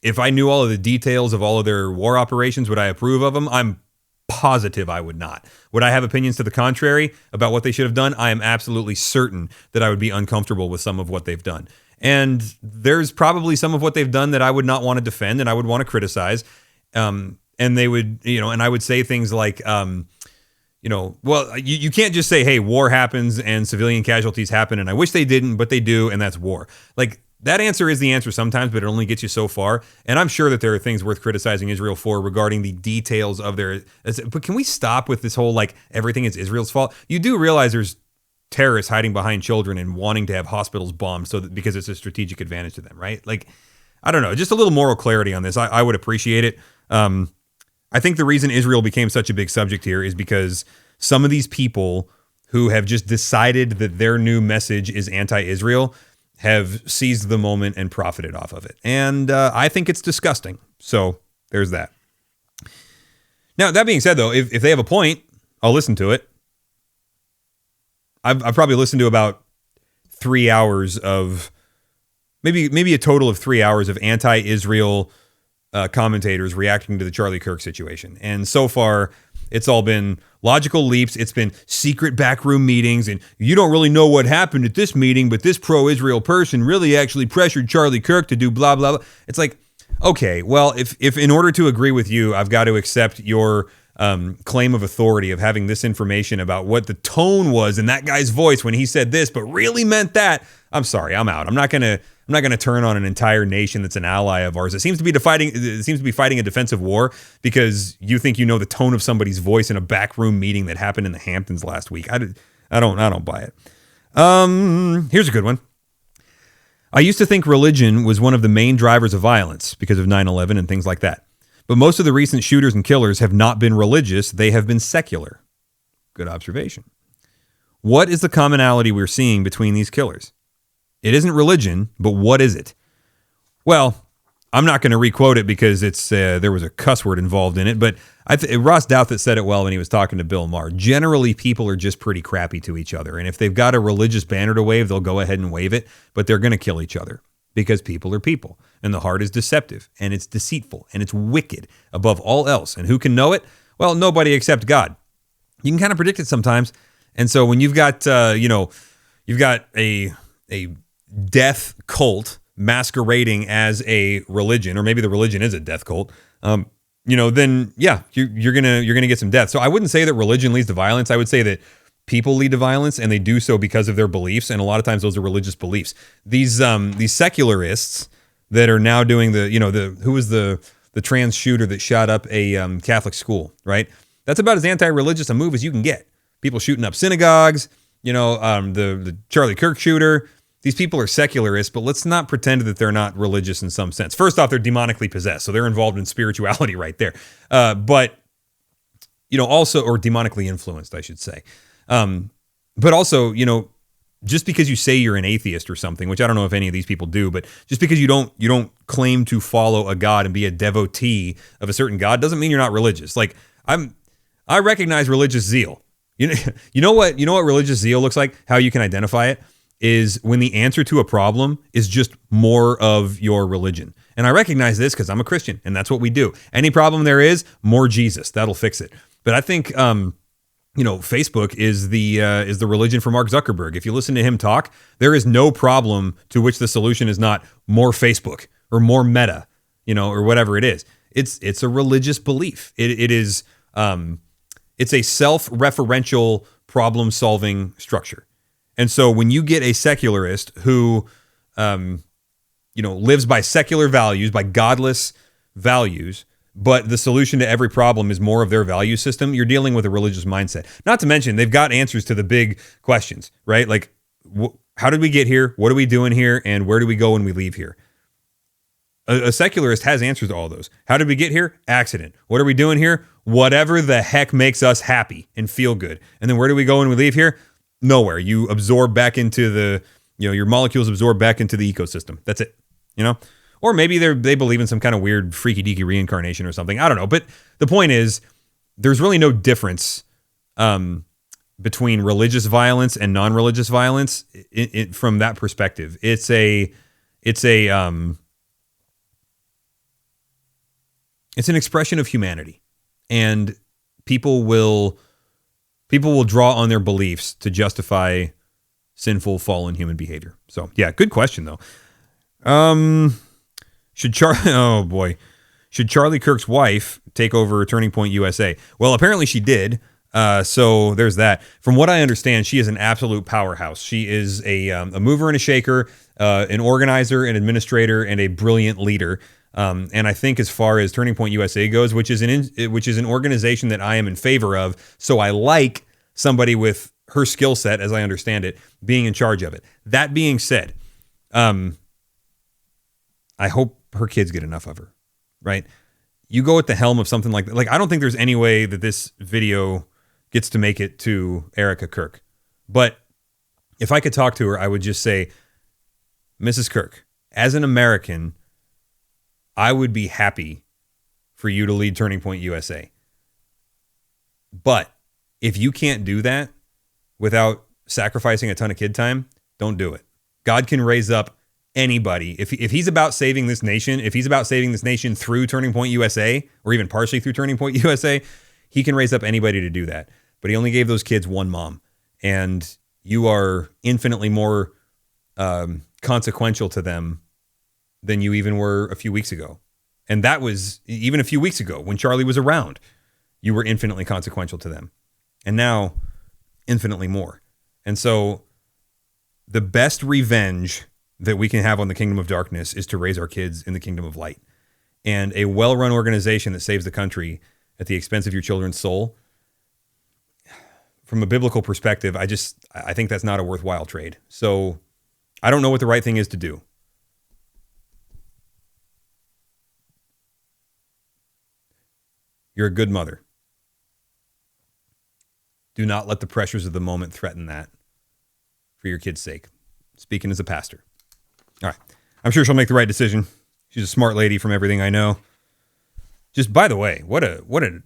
If I knew all of the details of all of their war operations, would I approve of them? I'm positive I would not. Would I have opinions to the contrary about what they should have done? I am absolutely certain that I would be uncomfortable with some of what they've done. And there's probably some of what they've done that I would not want to defend and I would want to criticize. And they would, and I would say things like, you can't just say, hey, war happens and civilian casualties happen, and I wish they didn't, but they do, and that's war. Like, that answer is the answer sometimes, but it only gets you so far. And I'm sure that there are things worth criticizing Israel for regarding the details of their... But can we stop with this whole, like, everything is Israel's fault? You do realize there's terrorists hiding behind children and wanting to have hospitals bombed because it's a strategic advantage to them, right? Like, I don't know, just a little moral clarity on this. I would appreciate it. I think the reason Israel became such a big subject here is because some of these people who have just decided that their new message is anti-Israel have seized the moment and profited off of it. And I think it's disgusting. So there's that. Now, that being said, though, if they have a point, I'll listen to it. I've probably listened to about 3 hours of, maybe a total of 3 hours of anti-Israel commentators reacting to the Charlie Kirk situation. And so far, it's all been logical leaps. It's been secret backroom meetings, and you don't really know what happened at this meeting, but this pro-Israel person really actually pressured Charlie Kirk to do blah, blah, blah. It's like, okay, well, if in order to agree with you, I've got to accept your claim of authority of having this information about what the tone was in that guy's voice when he said this, but really meant that, I'm sorry, I'm out. I'm not gonna turn on an entire nation that's an ally of ours. It seems to be fighting a defensive war because you think you know the tone of somebody's voice in a backroom meeting that happened in the Hamptons last week. I don't buy it. Here's a good one. I used to think religion was one of the main drivers of violence because of 9/11 and things like that. But most of the recent shooters and killers have not been religious. They have been secular. Good observation. What is the commonality we're seeing between these killers? It isn't religion, but what is it? Well, I'm not going to requote it because it's there was a cuss word involved in it, but Ross Douthat said it well when he was talking to Bill Maher. Generally, people are just pretty crappy to each other, and if they've got a religious banner to wave, they'll go ahead and wave it, but they're going to kill each other because people are people, and the heart is deceptive, and it's deceitful, and it's wicked above all else. And who can know it? Well, nobody except God. You can kind of predict it sometimes, and so when you've got you've got a death cult masquerading as a religion, or maybe the religion is a death cult, then yeah, you're gonna get some death. So I wouldn't say that religion leads to violence. I would say that people lead to violence, and they do so because of their beliefs, and a lot of times those are religious beliefs. These secularists that are now doing who was the trans shooter that shot up a Catholic school, right? That's about as anti-religious a move as you can get. People shooting up synagogues, the Charlie Kirk shooter. These people are secularists, but let's not pretend that they're not religious in some sense. First off, they're demonically possessed, so they're involved in spirituality right there. But also, or demonically influenced, I should say. But also, just because you say you're an atheist or something, which I don't know if any of these people do, but just because you don't claim to follow a God and be a devotee of a certain God doesn't mean you're not religious. Like I recognize religious zeal. You know what religious zeal looks like? How you can identify it is when the answer to a problem is just more of your religion. And I recognize this because I'm a Christian, and that's what we do. Any problem there is, more Jesus. That'll fix it. But I think Facebook is the religion for Mark Zuckerberg. If you listen to him talk, there is no problem to which the solution is not more Facebook or more Meta, or whatever it is. It's a religious belief. It's a self-referential problem-solving structure. And so when you get a secularist who, lives by secular values, by godless values, but the solution to every problem is more of their value system, you're dealing with a religious mindset. Not to mention, they've got answers to the big questions, right? Like, how did we get here? What are we doing here? And where do we go when we leave here? A secularist has answers to all those. How did we get here? Accident. What are we doing here? Whatever the heck makes us happy and feel good. And then where do we go when we leave here? Nowhere. You absorb back into your molecules absorb back into the ecosystem. That's it. Or maybe they believe in some kind of weird freaky deaky reincarnation or something. I don't know. But the point is, there's really no difference between religious violence and non-religious violence from that perspective. It's an expression of humanity, and people will draw on their beliefs to justify sinful, fallen human behavior. So yeah, good question though. Should Charlie Kirk's wife take over Turning Point USA? Well, apparently she did. So there's that. From what I understand, she is an absolute powerhouse. She is a mover and a shaker, an organizer, an administrator, and a brilliant leader. And I think as far as Turning Point USA goes, which is an organization that I am in favor of, so I like somebody with her skill set, as I understand it, being in charge of it. That being said, I hope her kids get enough of her, right? You go at the helm of something like that. Like, I don't think there's any way that this video gets to make it to Erica Kirk. But if I could talk to her, I would just say, Mrs. Kirk, as an American, I would be happy for you to lead Turning Point USA. But if you can't do that without sacrificing a ton of kid time, don't do it. God can raise up anybody. If he's about saving this nation, through Turning Point USA, or even partially through Turning Point USA, he can raise up anybody to do that. But he only gave those kids one mom. And you are infinitely more consequential to them than you even were a few weeks ago. And that was even a few weeks ago when Charlie was around. You were infinitely consequential to them. And now, infinitely more. And so the best revenge that we can have on the kingdom of darkness is to raise our kids in the kingdom of light. And a well-run organization that saves the country at the expense of your children's soul, from a biblical perspective, I think that's not a worthwhile trade. So I don't know what the right thing is to do. You're a good mother. Do not let the pressures of the moment threaten that for your kid's sake. Speaking as a pastor. All right. I'm sure she'll make the right decision. She's a smart lady from everything I know. Just by the way, what an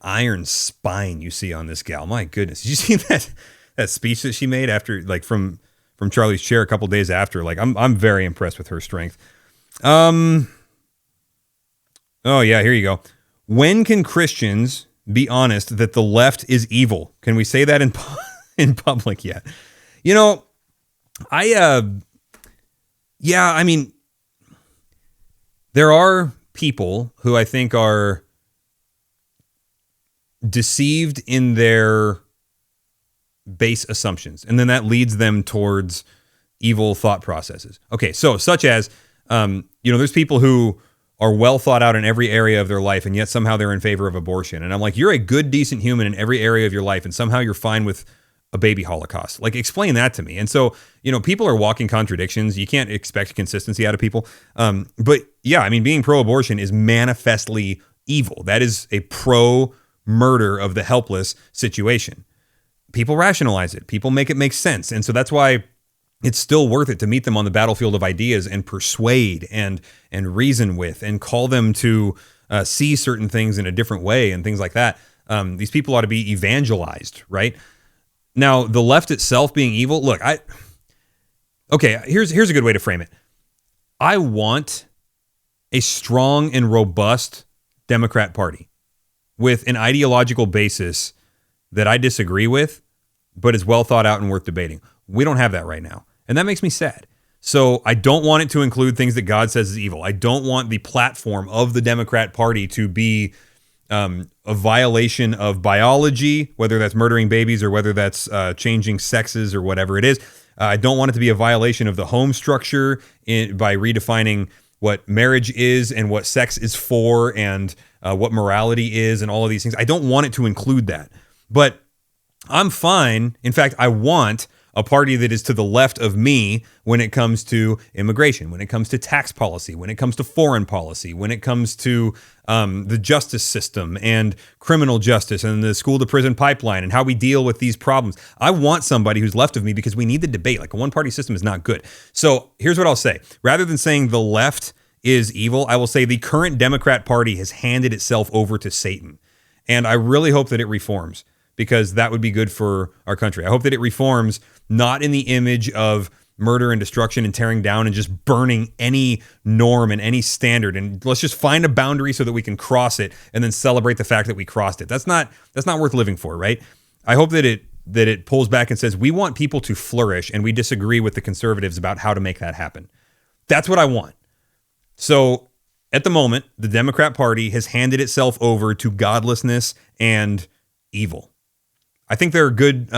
iron spine you see on this gal. My goodness. Did you see that speech that she made after, like, from Charlie's chair a couple days after? Like, I'm very impressed with her strength. Oh yeah, here you go. When can Christians be honest that the left is evil? Can we say that in public yet? I mean, there are people who I think are deceived in their base assumptions, and then that leads them towards evil thought processes. Okay, so such as, there's people who are well thought out in every area of their life, and yet somehow they're in favor of abortion. And I'm like, you're a good, decent human in every area of your life, and somehow you're fine with a baby holocaust. Like, explain that to me. And so, people are walking contradictions. You can't expect consistency out of people. But yeah, I mean, being pro-abortion is manifestly evil. That is a pro-murder of the helpless situation. People rationalize it. People make it make sense. And so that's why it's still worth it to meet them on the battlefield of ideas and persuade and reason with and call them to see certain things in a different way and things like that. These people ought to be evangelized, right? Now, the left itself being evil, look, here's a good way to frame it. I want a strong and robust Democrat Party with an ideological basis that I disagree with, but is well thought out and worth debating. We don't have that right now. And that makes me sad. So I don't want it to include things that God says is evil. I don't want the platform of the Democrat Party to be a violation of biology, whether that's murdering babies or whether that's changing sexes or whatever it is. I don't want it to be a violation of the home structure by redefining what marriage is and what sex is for and what morality is and all of these things. I don't want it to include that. But I'm fine. In fact, I want a party that is to the left of me when it comes to immigration, when it comes to tax policy, when it comes to foreign policy, when it comes to the justice system and criminal justice and the school to prison pipeline and how we deal with these problems. I want somebody who's left of me because we need the debate. Like, a one-party system is not good. So here's what I'll say. Rather than saying the left is evil, I will say the current Democrat Party has handed itself over to Satan. And I really hope that it reforms, because that would be good for our country. I hope that it reforms, not in the image of murder and destruction and tearing down and just burning any norm and any standard. And let's just find a boundary so that we can cross it and then celebrate the fact that we crossed it. That's not worth living for, right? I hope that it pulls back and says, we want people to flourish and we disagree with the conservatives about how to make that happen. That's what I want. So at the moment, the Democrat Party has handed itself over to godlessness and evil. I think there are good,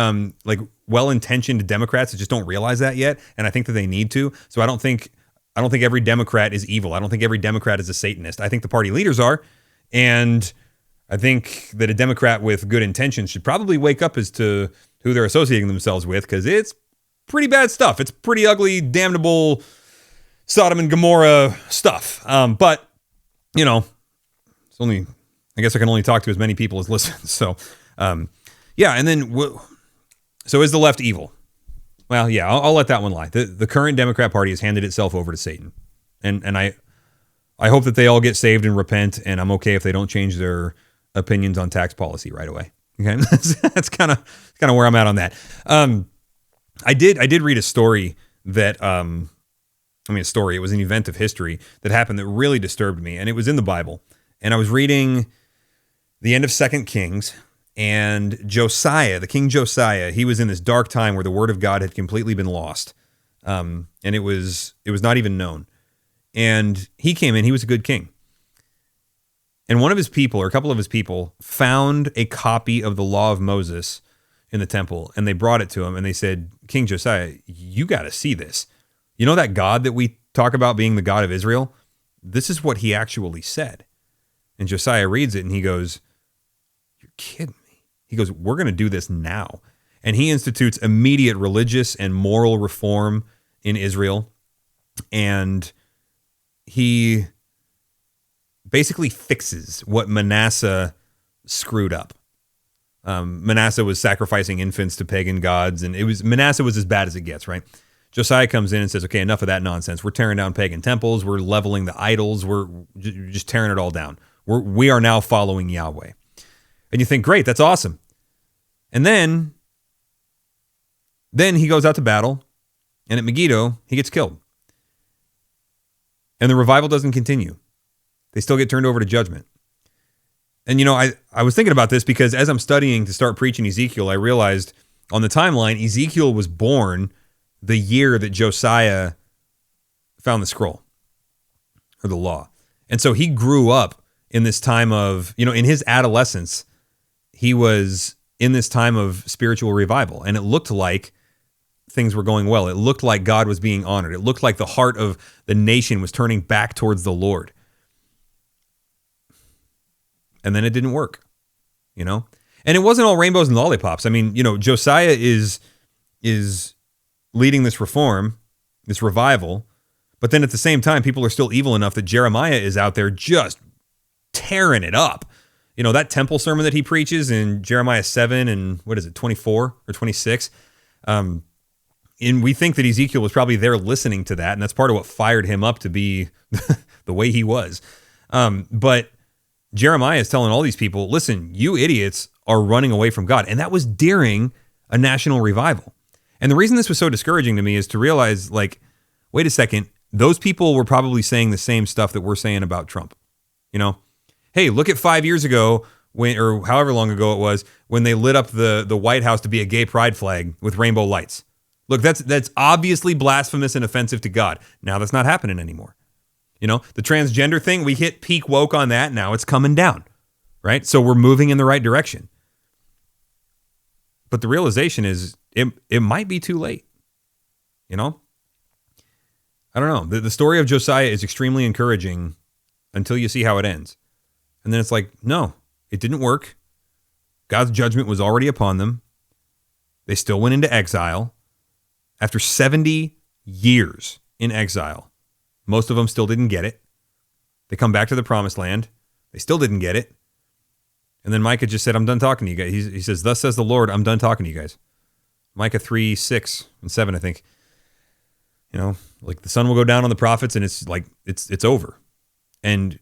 well-intentioned Democrats that just don't realize that yet, and I think that they need to. So I don't think every Democrat is evil. I don't think every Democrat is a Satanist. I think the party leaders are, and I think that a Democrat with good intentions should probably wake up as to who they're associating themselves with, because it's pretty bad stuff. It's pretty ugly, damnable Sodom and Gomorrah stuff. But it's only, I guess I can only talk to as many people as listen. So. Yeah, and then, so is the left evil? Well, yeah, I'll let that one lie. The current Democrat Party has handed itself over to Satan. And I hope that they all get saved and repent, and I'm okay if they don't change their opinions on tax policy right away. Okay, that's kind of where I'm at on that. I did read a story that, it was an event of history that happened that really disturbed me, and it was in the Bible. And I was reading the end of 2 Kings, and Josiah, the King Josiah, he was in this dark time where the word of God had completely been lost. And it was not even known. And he came in, he was a good king. And one of his people, or a couple of his people, found a copy of the law of Moses in the temple, and they brought it to him, and they said, King Josiah, you got to see this. You know that God that we talk about being the God of Israel? This is what he actually said. And Josiah reads it, and he goes, you're kidding me. He goes, we're going to do this now. And he institutes immediate religious and moral reform in Israel. And he basically fixes what Manasseh screwed up. Manasseh was sacrificing infants to pagan gods, and Manasseh was as bad as it gets, right? Josiah comes in and says, okay, enough of that nonsense. We're tearing down pagan temples. We're leveling the idols. We're just tearing it all down. We are now following Yahweh. And you think, great, that's awesome. And then he goes out to battle, and at Megiddo, he gets killed. And the revival doesn't continue. They still get turned over to judgment. And, I was thinking about this because as I'm studying to start preaching Ezekiel, I realized on the timeline, Ezekiel was born the year that Josiah found the scroll or the law. And so he grew up in this time of, in his adolescence, he was in this time of spiritual revival. And it looked like things were going well. It looked like God was being honored. It looked like the heart of the nation was turning back towards the Lord. And then it didn't work, you know? And it wasn't all rainbows and lollipops. I mean, you know, Josiah is leading this reform, this revival, but then at the same time, people are still evil enough that Jeremiah is out there just tearing it up. You know, that temple sermon that he preaches in Jeremiah 7 and 24 or 26, and we think that Ezekiel was probably there listening to that, and that's part of what fired him up to be the way he was. But Jeremiah is telling all these people, listen, you idiots are running away from God. And that was during a national revival. And the reason this was so discouraging to me is to realize, like, wait a second, those people were probably saying the same stuff that we're saying about Trump. You know, hey, look at 5 years ago, when, or however long ago it was, when they lit up the White House to be a gay pride flag with rainbow lights. Look, that's obviously blasphemous and offensive to God. Now that's not happening anymore. You know, the transgender thing, we hit peak woke on that. Now it's coming down, right? So we're moving in the right direction. But the realization is it might be too late. You know? I don't know. The story of Josiah is extremely encouraging until you see how it ends. And then it's like, no, it didn't work. God's judgment was already upon them. They still went into exile. After 70 years in exile, most of them still didn't get it. They come back to the promised land. They still didn't get it. And then Micah just said, I'm done talking to you guys. He says, thus says the Lord, I'm done talking to you guys. Micah 3, 6, and 7, I think. You know, like the sun will go down on the prophets and it's like, it's over. And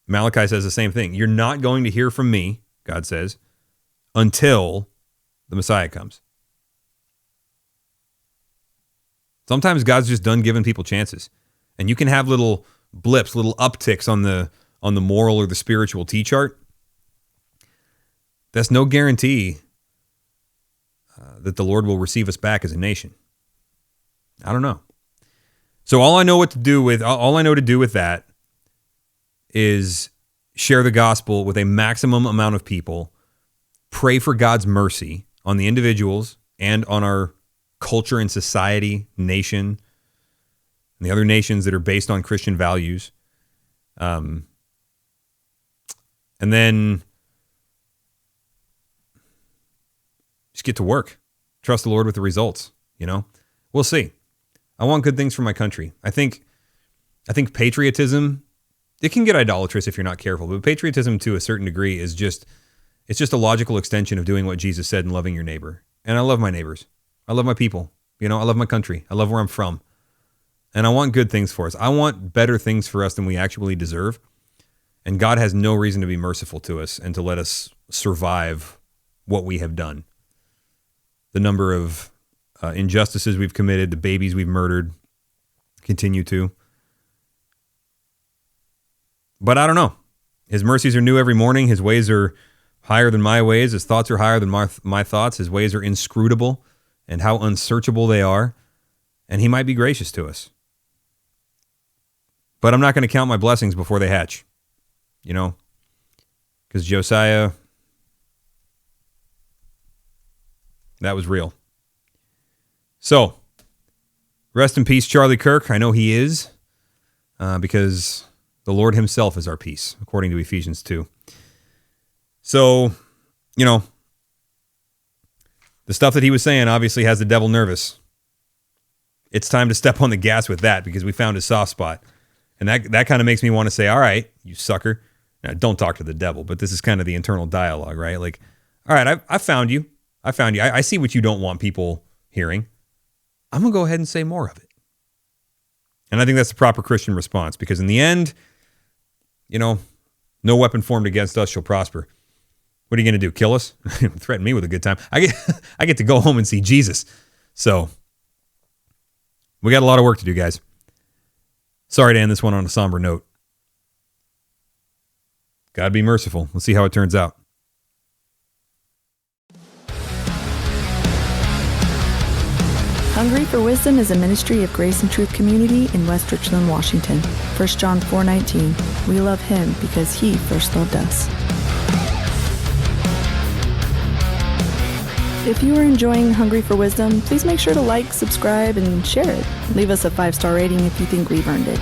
Malachi says the same thing. You're not going to hear from me, God says, until the Messiah comes. Sometimes God's just done giving people chances. And you can have little blips, little upticks on the moral or the spiritual T-chart. That's no guarantee that the Lord will receive us back as a nation. I don't know. So all I know to do with that is share the gospel with a maximum amount of people, pray for God's mercy on the individuals and on our culture and society, nation, and the other nations that are based on Christian values. And then just get to work. Trust the Lord with the results, you know? We'll see. I want good things for my country. I think patriotism, it can get idolatrous if you're not careful, but patriotism to a certain degree is just a logical extension of doing what Jesus said and loving your neighbor. And I love my neighbors. I love my people. You know, I love my country. I love where I'm from. And I want good things for us. I want better things for us than we actually deserve. And God has no reason to be merciful to us and to let us survive what we have done. The number of injustices we've committed, the babies we've murdered, continue to. But I don't know. His mercies are new every morning. His ways are higher than my ways. His thoughts are higher than my thoughts. His ways are inscrutable and how unsearchable they are. And he might be gracious to us. But I'm not going to count my blessings before they hatch. You know? Because Josiah, that was real. So, rest in peace, Charlie Kirk. I know he is, because the Lord himself is our peace, according to Ephesians 2. So, you know, the stuff that he was saying obviously has the devil nervous. It's time to step on the gas with that because we found his soft spot. And that kind of makes me want to say, all right, you sucker. Now, don't talk to the devil, but this is kind of the internal dialogue, right? Like, all right, I found you. I see what you don't want people hearing. I'm going to go ahead and say more of it. And I think that's the proper Christian response because in the end, you know, no weapon formed against us shall prosper. What are you going to do? Kill us? Threaten me with a good time. I get to go home and see Jesus. So we got a lot of work to do, guys. Sorry to end this one on a somber note. God be merciful. Let's see how it turns out. Hungry for Wisdom is a ministry of Grace and Truth Community in West Richland, Washington. 1 John 4:19. We love him because he first loved us. If you are enjoying Hungry for Wisdom, please make sure to like, subscribe, and share it. Leave us a 5-star rating if you think we've earned it.